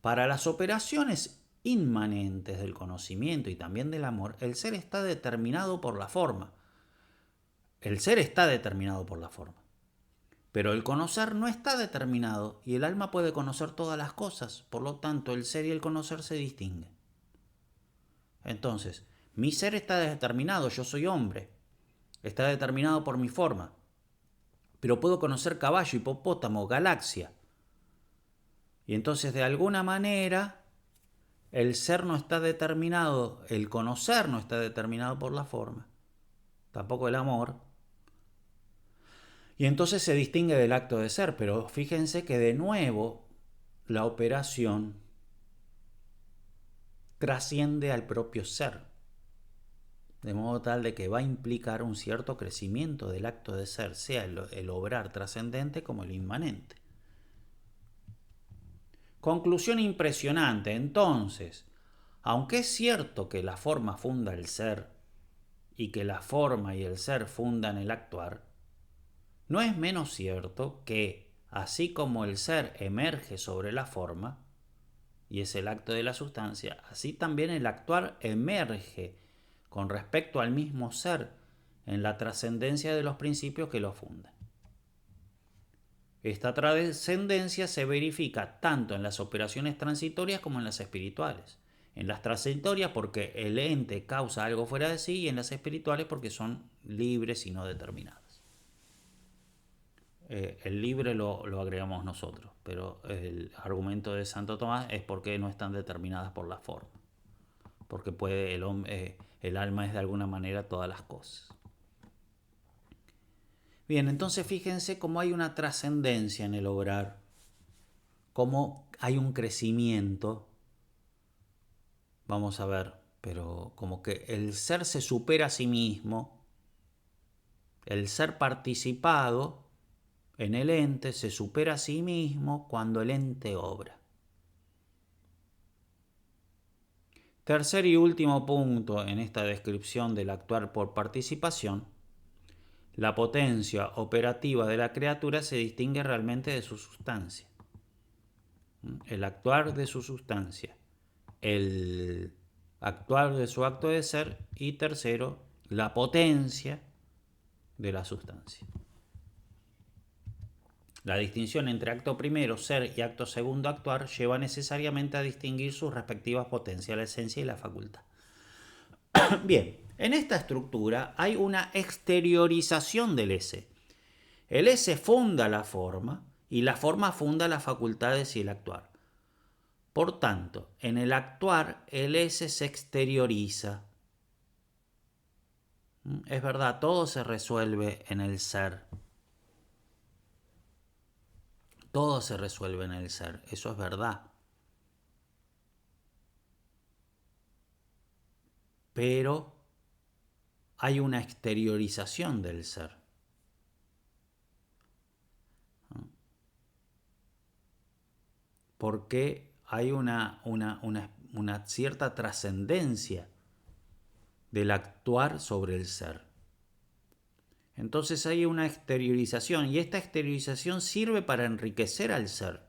Para las operaciones inmanentes del conocimiento y también del amor, el ser está determinado por la forma. El ser está determinado por la forma. Pero el conocer no está determinado y el alma puede conocer todas las cosas. Por lo tanto, el ser y el conocer se distinguen. Entonces, mi ser está determinado, yo soy hombre. Está determinado por mi forma. Pero puedo conocer caballo, hipopótamo, galaxia. Y entonces, de alguna manera, el ser no está determinado, el conocer no está determinado por la forma, tampoco el amor. Y entonces se distingue del acto de ser, pero fíjense que de nuevo la operación trasciende al propio ser, de modo tal de que va a implicar un cierto crecimiento del acto de ser, sea el obrar trascendente como el inmanente. Conclusión impresionante, entonces, aunque es cierto que la forma funda el ser y que la forma y el ser fundan el actuar, no es menos cierto que, así como el ser emerge sobre la forma, y es el acto de la sustancia, así también el actuar emerge con respecto al mismo ser en la trascendencia de los principios que lo fundan. Esta trascendencia se verifica tanto en las operaciones transitorias como en las espirituales. En las transitorias porque el ente causa algo fuera de sí y en las espirituales porque son libres y no determinadas. El libre lo agregamos nosotros, pero el argumento de Santo Tomás es porque no están determinadas por la forma, porque el alma es de alguna manera todas las cosas. Bien, entonces fíjense cómo hay una trascendencia en el obrar, cómo hay un crecimiento. Vamos a ver, pero como que el ser se supera a sí mismo, el ser participado en el ente se supera a sí mismo cuando el ente obra. Tercer y último punto en esta descripción del actuar por participación, la potencia operativa de la criatura se distingue realmente de su sustancia. El actuar de su sustancia, el actuar de su acto de ser y tercero, la potencia de la sustancia. La distinción entre acto primero, ser, y acto segundo, actuar, lleva necesariamente a distinguir sus respectivas potencias, la esencia y la facultad. Bien, en esta estructura hay una exteriorización del S. El S funda la forma y la forma funda las facultades y el actuar. Por tanto, en el actuar el S se exterioriza. Es verdad, todo se resuelve en el ser. Todo se resuelve en el ser, eso es verdad. Pero hay una exteriorización del ser. Porque hay una cierta trascendencia del actuar sobre el ser. Entonces hay una exteriorización y esta exteriorización sirve para enriquecer al ser.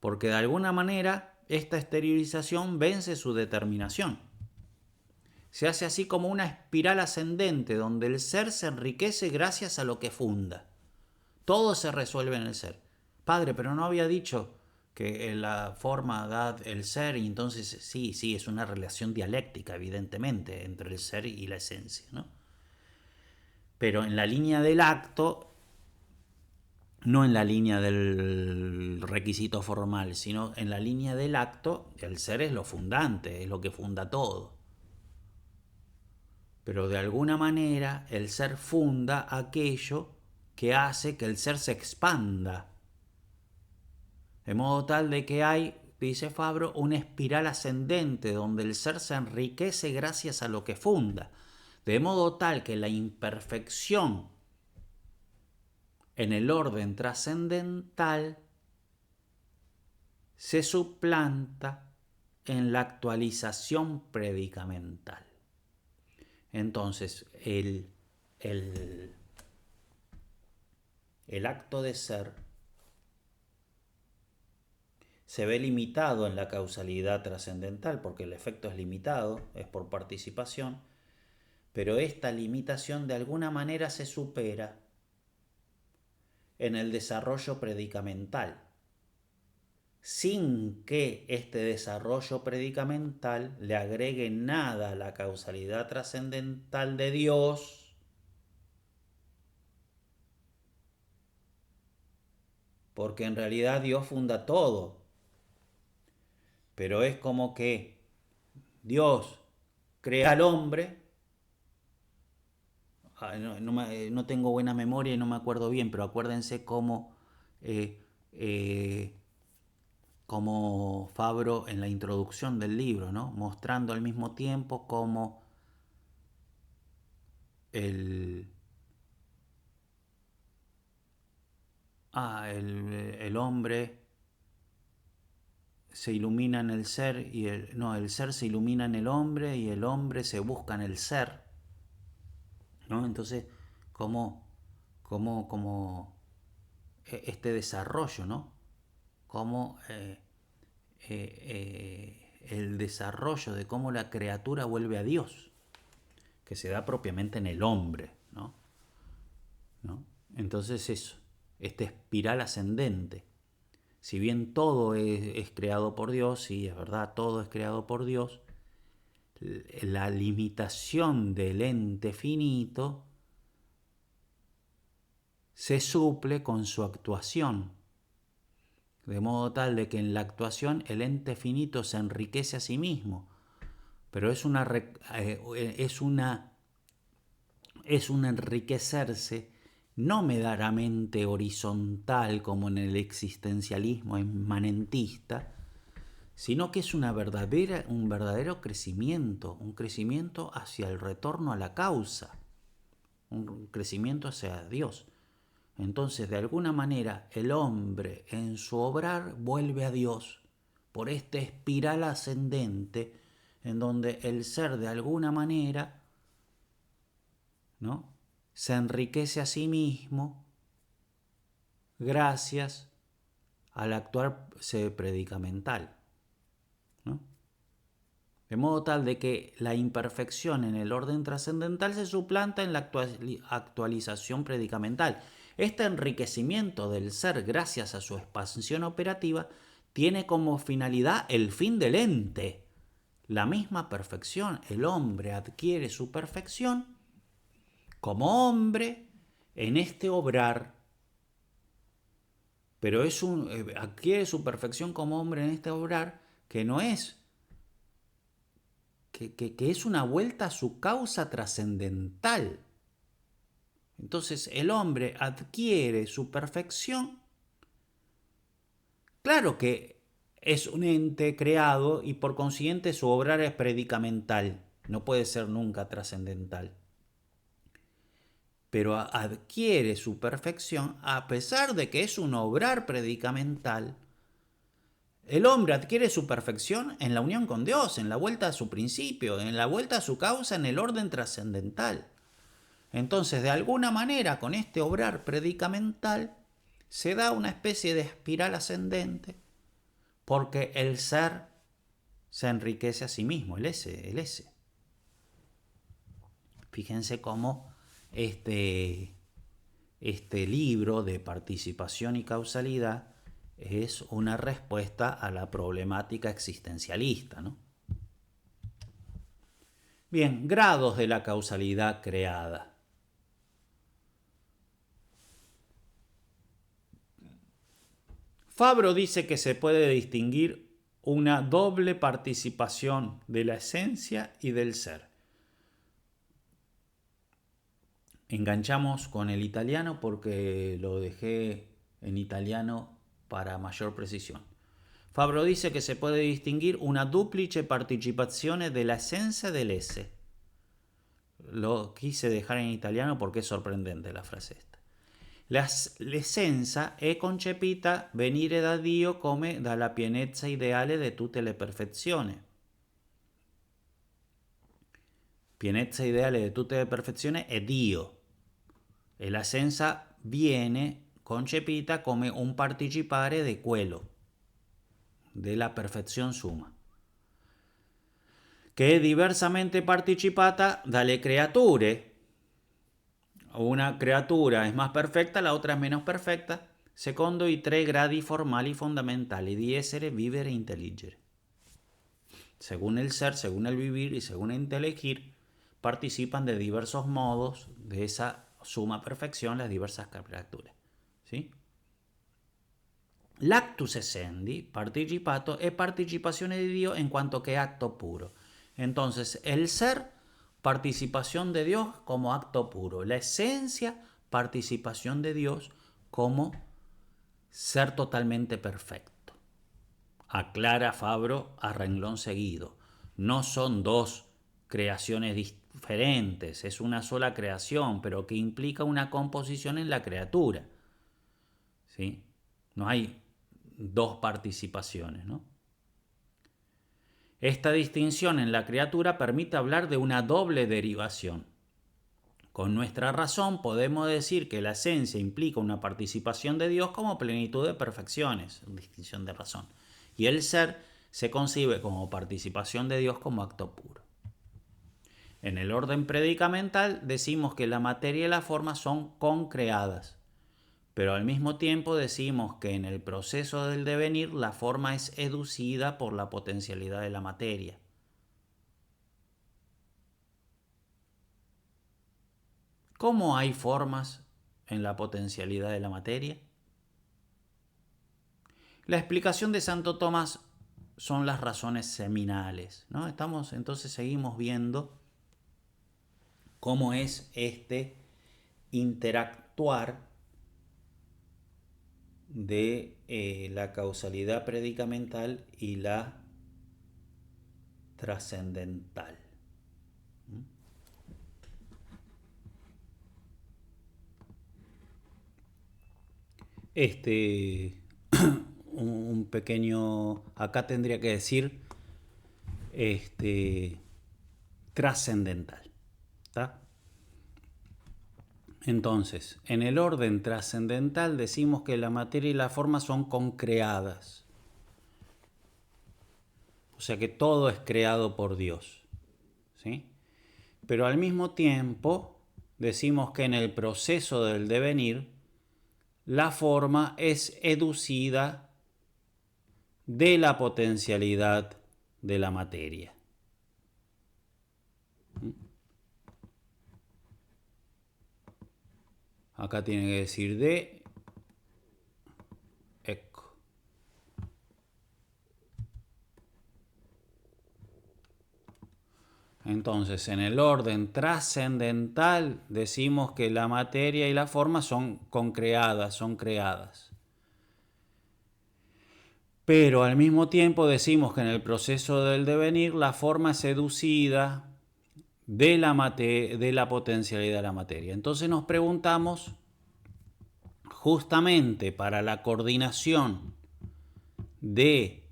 Porque de alguna manera esta exteriorización vence su determinación. Se hace así como una espiral ascendente donde el ser se enriquece gracias a lo que funda. Todo se resuelve en el ser. Padre, pero no había dicho que la forma da el ser y entonces sí, es una relación dialéctica evidentemente entre el ser y la esencia, ¿no? Pero en la línea del acto, no en la línea del requisito formal, sino en la línea del acto, el ser es lo fundante, es lo que funda todo. Pero de alguna manera el ser funda aquello que hace que el ser se expanda. De modo tal de que hay, dice Fabro, una espiral ascendente donde el ser se enriquece gracias a lo que funda. De modo tal que la imperfección en el orden trascendental se suplanta en la actualización predicamental. Entonces, el acto de ser se ve limitado en la causalidad trascendental, porque el efecto es limitado, es por participación, pero esta limitación de alguna manera se supera en el desarrollo predicamental, sin que este desarrollo predicamental le agregue nada a la causalidad trascendental de Dios, porque en realidad Dios funda todo, pero es como que Dios crea al hombre. No tengo buena memoria y no me acuerdo bien, pero acuérdense cómo Fabro en la introducción del libro, ¿no? Mostrando al mismo tiempo cómo el hombre se ilumina en el ser y el ser se ilumina en el hombre y el hombre se busca en el ser, ¿no? Entonces, como este desarrollo, ¿no? Como el desarrollo de cómo la criatura vuelve a Dios, que se da propiamente en el hombre, ¿no? Entonces eso, esta espiral ascendente. Si bien todo es creado por Dios, sí, es verdad, todo es creado por Dios, la limitación del ente finito se suple con su actuación, de modo tal de que en la actuación el ente finito se enriquece a sí mismo, pero es un enriquecerse no meramente horizontal como en el existencialismo inmanentista, sino que es un verdadero crecimiento, un crecimiento hacia el retorno a la causa, un crecimiento hacia Dios. Entonces, de alguna manera, el hombre en su obrar vuelve a Dios por esta espiral ascendente en donde el ser de alguna manera, ¿no?, se enriquece a sí mismo gracias al actuarse predicamental, ¿no? De modo tal de que la imperfección en el orden trascendental se suplanta en la actualización predicamental. Este enriquecimiento del ser gracias a su expansión operativa tiene como finalidad el fin del ente. La misma perfección, el hombre adquiere su perfección como hombre en este obrar, pero adquiere su perfección como hombre en este obrar que no es, que es una vuelta a su causa trascendental. Entonces el hombre adquiere su perfección. Claro que es un ente creado y por consiguiente su obrar es predicamental, no puede ser nunca trascendental. Pero adquiere su perfección a pesar de que es un obrar predicamental. El hombre adquiere su perfección en la unión con Dios, en la vuelta a su principio, en la vuelta a su causa en el orden trascendental. Entonces, de alguna manera, con este obrar predicamental, se da una especie de espiral ascendente, porque el ser se enriquece a sí mismo, el ese. Fíjense cómo este libro de participación y causalidad es una respuesta a la problemática existencialista, ¿no? Bien, grados de la causalidad creada. Fabro dice que se puede distinguir una doble participación de la esencia y del ser. Enganchamos con el italiano porque lo dejé en italiano para mayor precisión. Fabro dice che si può distinguere una duplice partecipazione dell'essenza dell'esse. Lo quise dejar en italiano porque es sorprendente la frase esta. L'essenza è concepita venire da Dio come dalla pienezza ideale di tutte le perfezioni. Pienezza ideale di tutte le perfezioni è Dio. E l'essenza viene concepita come un participare di quello, della perfezione summa, che è diversamente participata dalle creature. Una creatura es más perfecta, la otra es menos perfecta, secondo i 3 gradi formali fondamentali di essere, vivere e intelligere. Según el ser, según el vivir y según el inteligir, participan de diversos modos de esa suma perfección las diversas creaturas. ¿Sí? L'actus essendi, participato, è participazione di Dio en cuanto que acto puro. Entonces, el ser, participación de Dios como acto puro. La esencia, participación de Dios como ser totalmente perfecto. Aclara Fabro a renglón seguido. No son dos creaciones diferentes, es una sola creación, pero que implica una composición en la criatura. ¿Sí? No hay dos participaciones, ¿no? Esta distinción en la criatura permite hablar de una doble derivación. Con nuestra razón podemos decir que la esencia implica una participación de Dios como plenitud de perfecciones, distinción de razón, y el ser se concibe como participación de Dios como acto puro. En el orden predicamental decimos que la materia y la forma son concreadas, pero al mismo tiempo decimos que en el proceso del devenir la forma es educida por la potencialidad de la materia. ¿Cómo hay formas en la potencialidad de la materia? La explicación de Santo Tomás son las razones seminales, ¿no? Entonces seguimos viendo cómo es este interactuar de la causalidad predicamental y la trascendental. Un pequeño, acá tendría que decir trascendental, ¿está? Entonces, en el orden trascendental decimos que la materia y la forma son concreadas. O sea que todo es creado por Dios, ¿sí? Pero al mismo tiempo decimos que en el proceso del devenir la forma es educida de la potencialidad de la materia. Acá tiene que decir de ecco. Entonces, en el orden trascendental decimos que la materia y la forma son concreadas, son creadas. Pero al mismo tiempo decimos que en el proceso del devenir la forma es seducida de la potencialidad de la materia. Entonces nos preguntamos, justamente para la coordinación de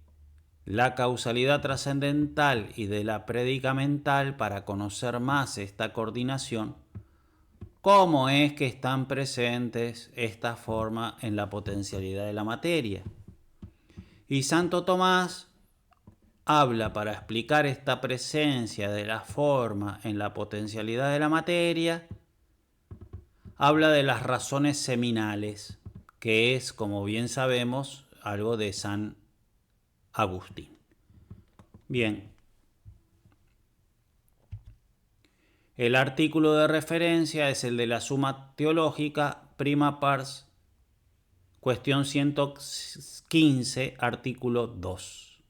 la causalidad trascendental y de la predicamental, para conocer más esta coordinación, cómo es que están presentes esta forma en la potencialidad de la materia. Y Santo Tomás habla para explicar esta presencia de la forma en la potencialidad de la materia, habla de las razones seminales, que es, como bien sabemos, algo de San Agustín. Bien. El artículo de referencia es el de la Suma Teológica, prima pars, cuestión 115, artículo 2.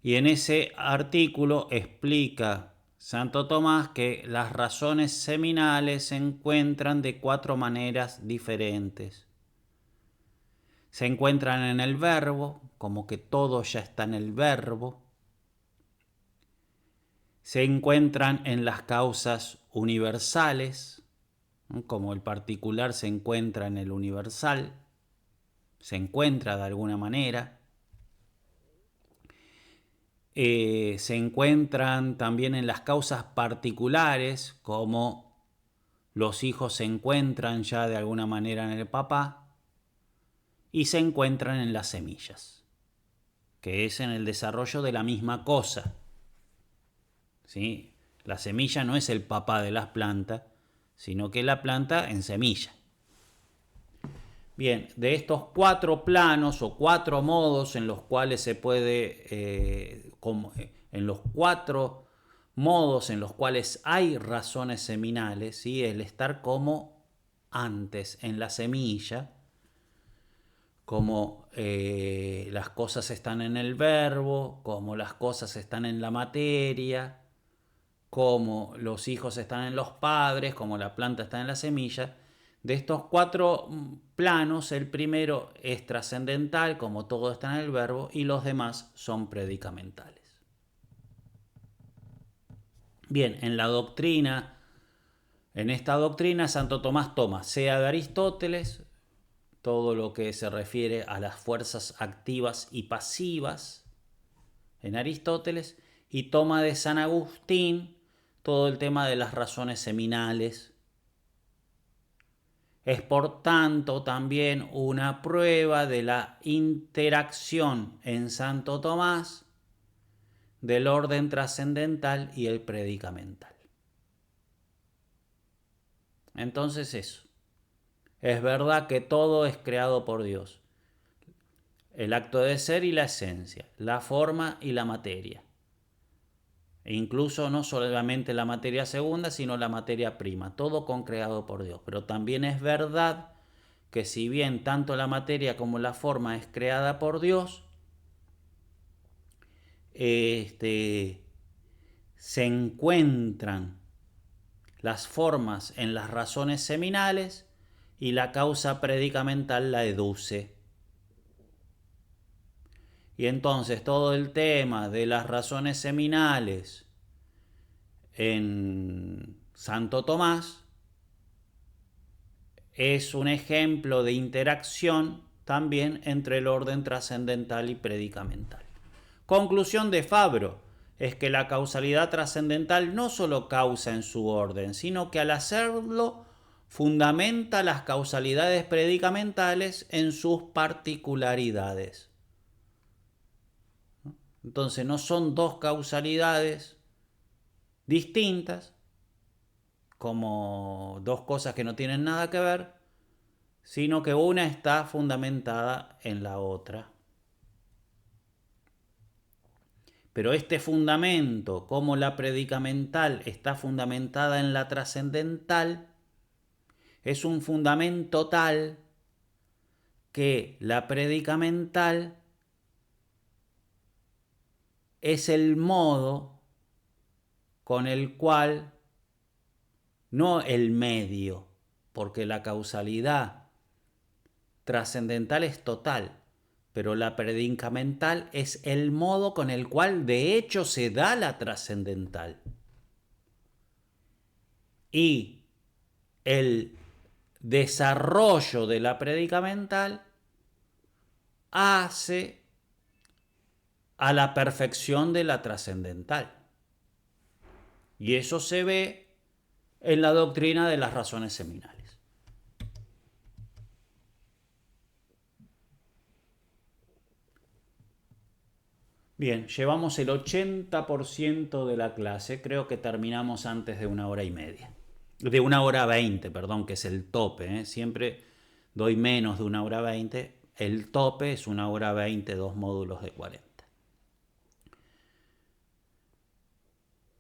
Y en ese artículo explica Santo Tomás que las razones seminales se encuentran de 4 maneras diferentes. Se encuentran en el verbo, como que todo ya está en el verbo. Se encuentran en las causas universales, como el particular se encuentra en el universal, se encuentra de alguna manera. Se encuentran también en las causas particulares, como los hijos se encuentran ya de alguna manera en el papá, y se encuentran en las semillas, que es en el desarrollo de la misma cosa. ¿Sí? La semilla no es el papá de las plantas, sino que la planta en semilla. Bien, de estos 4 planos o 4 modos en los cuales se puede, en los 4 modos en los cuales hay razones seminales, ¿sí? El estar como antes en la semilla, como las cosas están en el verbo, como las cosas están en la materia, como los hijos están en los padres, como la planta está en la semilla. De estos 4 planos, el primero es trascendental, como todo está en el verbo, y los demás son predicamentales. Bien, en esta doctrina, Santo Tomás toma, sea de Aristóteles, todo lo que se refiere a las fuerzas activas y pasivas en Aristóteles, y toma de San Agustín todo el tema de las razones seminales. Es por tanto también una prueba de la interacción en Santo Tomás del orden trascendental y el predicamental. Entonces eso, es verdad que todo es creado por Dios. El acto de ser y la esencia, la forma y la materia. E incluso no solamente la materia segunda, sino la materia prima, todo concreado por Dios. Pero también es verdad que si bien tanto la materia como la forma es creada por Dios, se encuentran las formas en las razones seminales y la causa predicamental la educe. Y entonces todo el tema de las razones seminales en Santo Tomás es un ejemplo de interacción también entre el orden trascendental y predicamental. Conclusión de Fabro es que la causalidad trascendental no solo causa en su orden, sino que al hacerlo fundamenta las causalidades predicamentales en sus particularidades. Entonces no son 2 causalidades distintas, como 2 cosas que no tienen nada que ver, sino que una está fundamentada en la otra. Pero este fundamento, como la predicamental está fundamentada en la trascendental, es un fundamento tal que la predicamental es el modo con el cual, no el medio, porque la causalidad trascendental es total, pero la predicamental es el modo con el cual de hecho se da la trascendental. Y el desarrollo de la predicamental hace a la perfección de la trascendental. Y eso se ve en la doctrina de las razones seminales. Bien, llevamos el 80% de la clase, creo que terminamos antes de 1 hora y media. De 1 hora 20, perdón, que es el tope, ¿eh? Siempre doy menos de 1 hora 20. El tope es 1 hora 20, 2 módulos de 40.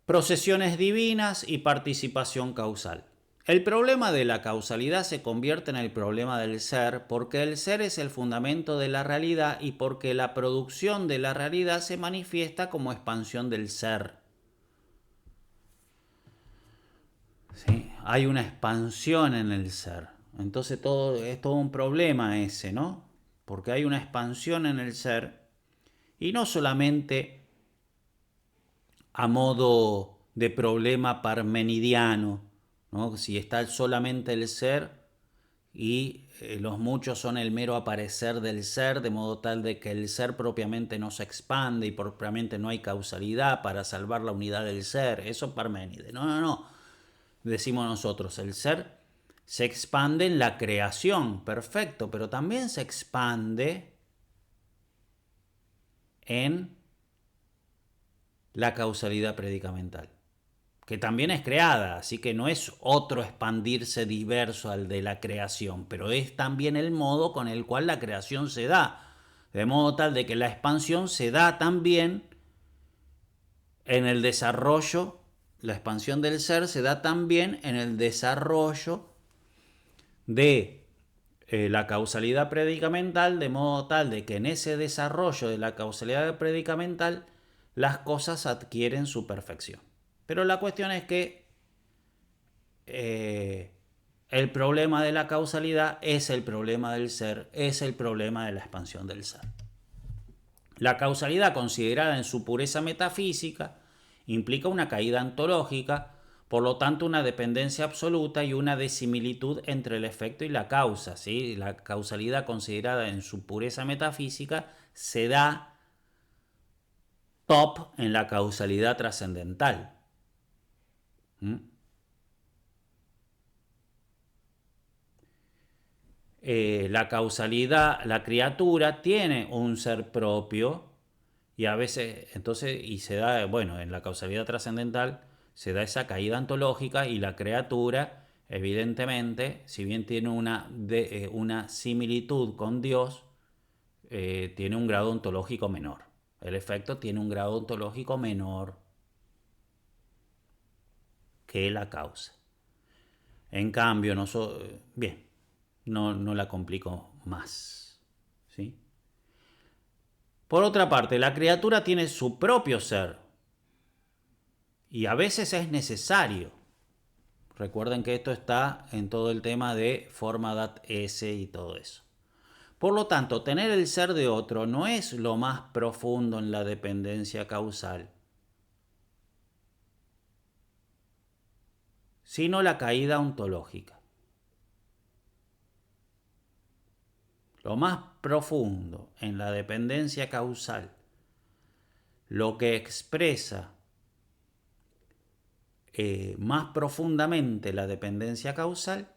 Procesiones divinas y participación causal. El problema de la causalidad se convierte en el problema del ser porque el ser es el fundamento de la realidad y porque la producción de la realidad se manifiesta como expansión del ser. ¿Sí? Hay una expansión en el ser. Entonces es todo un problema ese, ¿no? Porque hay una expansión en el ser y no solamente a modo de problema parmenidiano, ¿no? Si está solamente el ser y los muchos son el mero aparecer del ser, de modo tal de que el ser propiamente no se expande y propiamente no hay causalidad para salvar la unidad del ser. Eso es Parménides. No. Decimos nosotros, el ser se expande en la creación, perfecto, pero también se expande en la causalidad predicamental, que también es creada, así que no es otro expandirse diverso al de la creación, pero es también el modo con el cual la creación se da, de modo tal de que la expansión se da también en el desarrollo, la expansión del ser se da también en el desarrollo de la causalidad predicamental, de modo tal de que en ese desarrollo de la causalidad predicamental las cosas adquieren su perfección. Pero la cuestión es que el problema de la causalidad es el problema del ser, es el problema de la expansión del ser. La causalidad, considerada en su pureza metafísica, implica una caída ontológica, por lo tanto una dependencia absoluta y una desimilitud entre el efecto y la causa. ¿Sí? La causalidad, considerada en su pureza metafísica, se da top en la causalidad trascendental. La causalidad, la criatura tiene un ser propio y a veces, entonces, y se da, bueno, en la causalidad trascendental se da esa caída ontológica y la criatura, evidentemente, si bien tiene una similitud con Dios, tiene un grado ontológico menor. El efecto tiene un grado ontológico menor que la causa. En cambio, bien, no la complico más. ¿Sí? Por otra parte, la criatura tiene su propio ser y a veces es necesario. Recuerden que esto está en todo el tema de forma dat S y todo eso. Por lo tanto, tener el ser de otro no es lo más profundo en la dependencia causal, sino la caída ontológica. Lo más profundo en la dependencia causal, lo que expresa más profundamente la dependencia causal,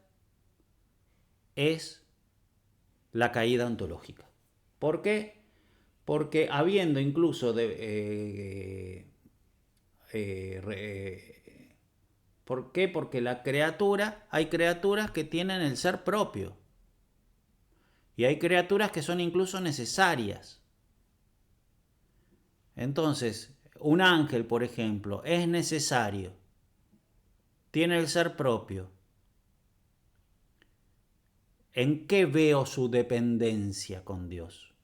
es la caída ontológica. ¿Por qué? Porque habiendo incluso ¿por qué? Porque hay criaturas que tienen el ser propio. Y hay criaturas que son incluso necesarias. Entonces, un ángel, por ejemplo, es necesario. Tiene el ser propio. ¿En qué veo su dependencia con Dios?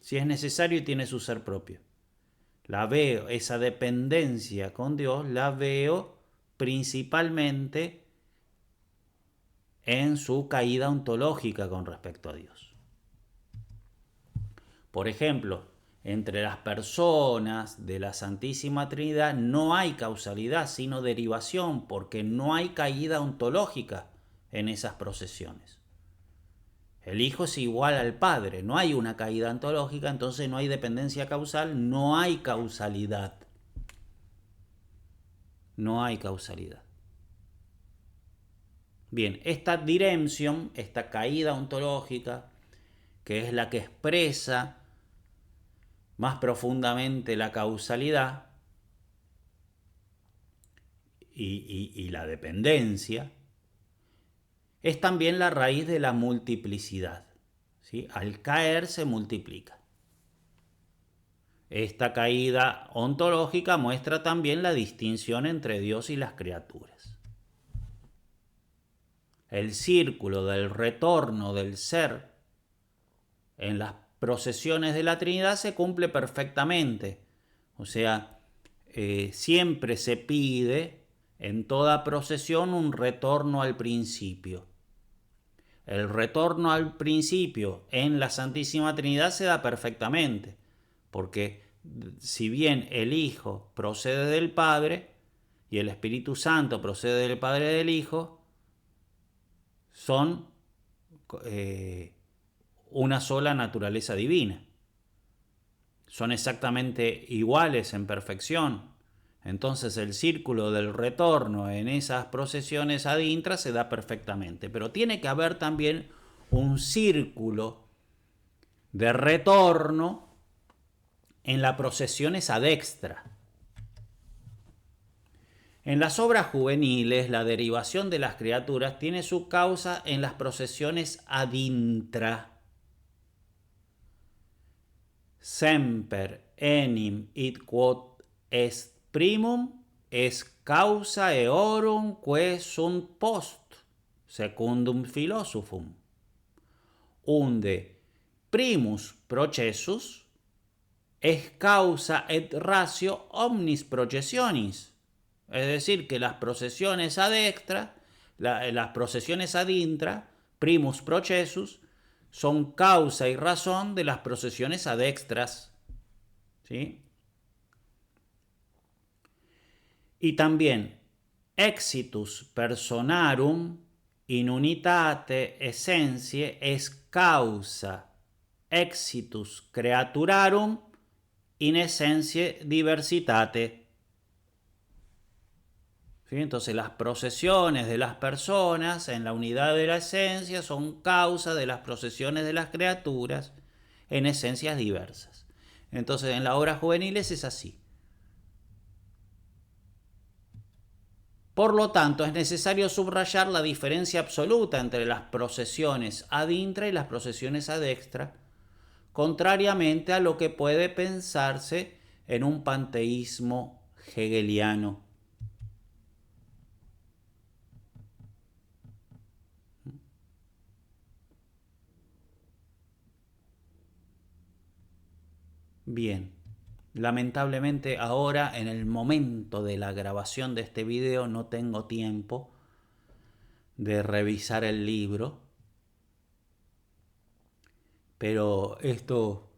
Si es necesario y tiene su ser propio. La veo, esa dependencia con Dios, la veo principalmente en su caída ontológica con respecto a Dios. Por ejemplo, entre las personas de la Santísima Trinidad no hay causalidad, sino derivación, porque no hay caída ontológica en esas procesiones. El Hijo es igual al Padre, no hay una caída ontológica, entonces no hay dependencia causal, no hay causalidad. no hay causalidad. Bien, esta diremption, esta caída ontológica, que es la que expresa más profundamente la causalidad y la dependencia, es también la raíz de la multiplicidad, ¿sí? Al caer se multiplica. Esta caída ontológica muestra también la distinción entre Dios y las criaturas. El círculo del retorno del ser en las procesiones de la Trinidad se cumple perfectamente. O sea, siempre se pide en toda procesión un retorno al principio. El retorno al principio en la Santísima Trinidad se da perfectamente, porque si bien el Hijo procede del Padre y el Espíritu Santo procede del Padre y del Hijo, son una sola naturaleza divina. Son exactamente iguales en perfección. Entonces el círculo del retorno en esas procesiones ad intra se da perfectamente. Pero tiene que haber también un círculo de retorno en las procesiones ad extra. En las obras juveniles, la derivación de las criaturas tiene su causa en las procesiones ad intra. Semper enim id quod est primum es causa eorum que sunt post secundum philosophum, unde primus processus es causa et ratio omnis processionis. Es decir, que las procesiones ad extra, las procesiones ad intra, primus processus, son causa y razón de las procesiones ad extras. ¿Sí? Y también exitus personarum in unitate essentiae es causa exitus creaturarum in essentiae diversitate. ¿Sí? Entonces las procesiones de las personas en la unidad de la esencia son causa de las procesiones de las criaturas en esencias diversas. Entonces en las obras juveniles es así. Por lo tanto, es necesario subrayar la diferencia absoluta entre las procesiones ad intra y las procesiones ad extra, contrariamente a lo que puede pensarse en un panteísmo hegeliano. Bien, lamentablemente ahora en el momento de la grabación de este video no tengo tiempo de revisar el libro, pero esto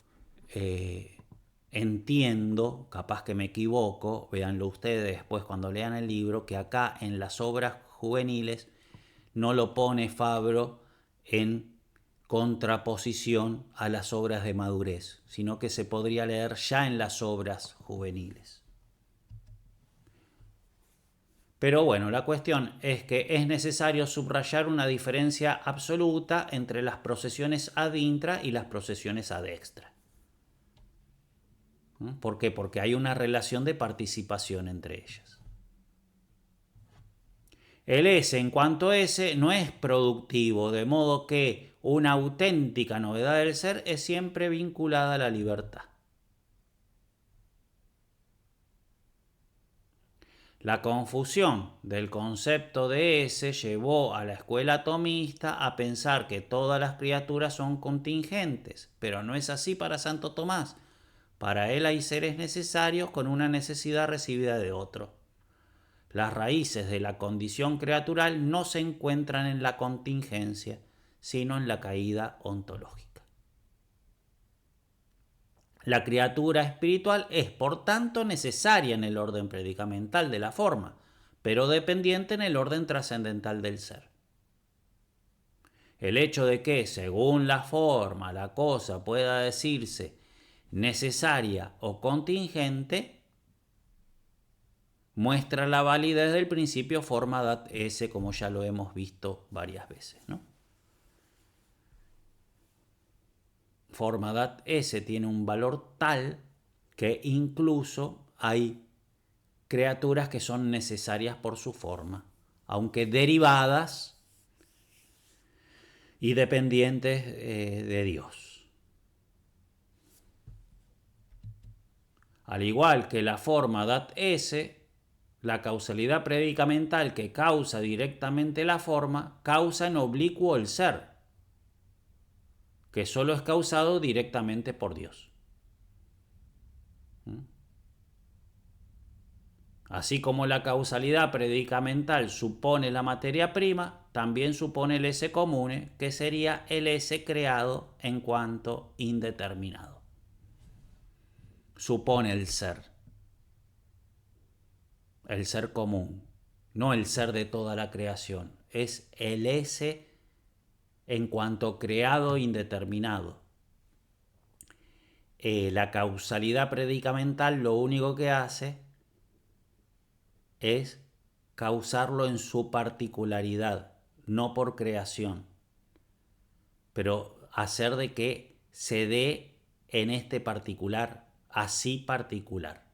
entiendo, capaz que me equivoco, véanlo ustedes después cuando lean el libro, que acá en las obras juveniles no lo pone Fabro en contraposición a las obras de madurez, sino que se podría leer ya en las obras juveniles. Pero bueno, la cuestión es que es necesario subrayar una diferencia absoluta entre las procesiones ad intra y las procesiones ad extra. ¿Por qué? Porque hay una relación de participación entre ellas. El S en cuanto S no es productivo, de modo que una auténtica novedad del ser es siempre vinculada a la libertad. La confusión del concepto de S llevó a la escuela atomista a pensar que todas las criaturas son contingentes, pero no es así para Santo Tomás. Para él hay seres necesarios con una necesidad recibida de otro. Las raíces de la condición creatural no se encuentran en la contingencia, sino en la caída ontológica. La criatura espiritual es, por tanto, necesaria en el orden predicamental de la forma, pero dependiente en el orden trascendental del ser. El hecho de que, según la forma, la cosa pueda decirse necesaria o contingente, muestra la validez del principio forma dat S, como ya lo hemos visto varias veces, ¿no? Forma dat S tiene un valor tal que incluso hay criaturas que son necesarias por su forma, aunque derivadas y dependientes de Dios. Al igual que la forma dat S, la causalidad predicamental que causa directamente la forma, causa en oblicuo el ser, que solo es causado directamente por Dios. Así como la causalidad predicamental supone la materia prima, también supone el S comune, que sería el S creado en cuanto indeterminado. Supone el ser común, no el ser de toda la creación, es el S en cuanto creado indeterminado. La causalidad predicamental lo único que hace es causarlo en su particularidad, no por creación, pero hacer de que se dé en este particular, así particular.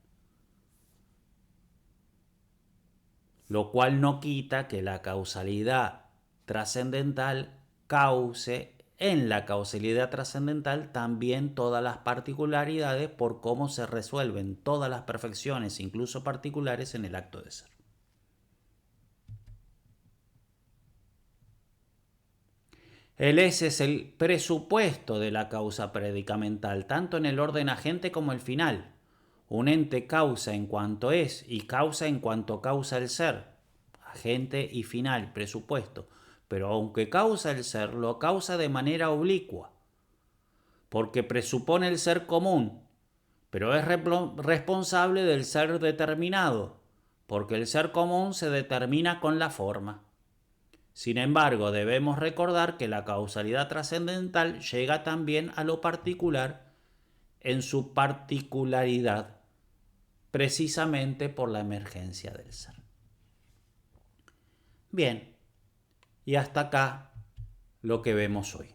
Lo cual no quita que la causalidad trascendental cause en la causalidad trascendental también todas las particularidades por cómo se resuelven todas las perfecciones, incluso particulares, en el acto de ser. El S es el presupuesto de la causa predicamental, tanto en el orden agente como el final. Un ente causa en cuanto es y causa en cuanto causa el ser. Agente y final, presupuesto. Pero aunque causa el ser, lo causa de manera oblicua, porque presupone el ser común, pero es responsable del ser determinado, porque el ser común se determina con la forma. Sin embargo, debemos recordar que la causalidad trascendental llega también a lo particular en su particularidad, precisamente por la emergencia del ser. Bien, y hasta acá lo que vemos hoy.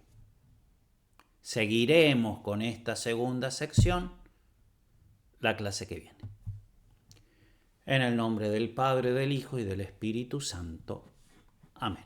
Seguiremos con esta segunda sección la clase que viene. En el nombre del Padre, del Hijo y del Espíritu Santo. Amén.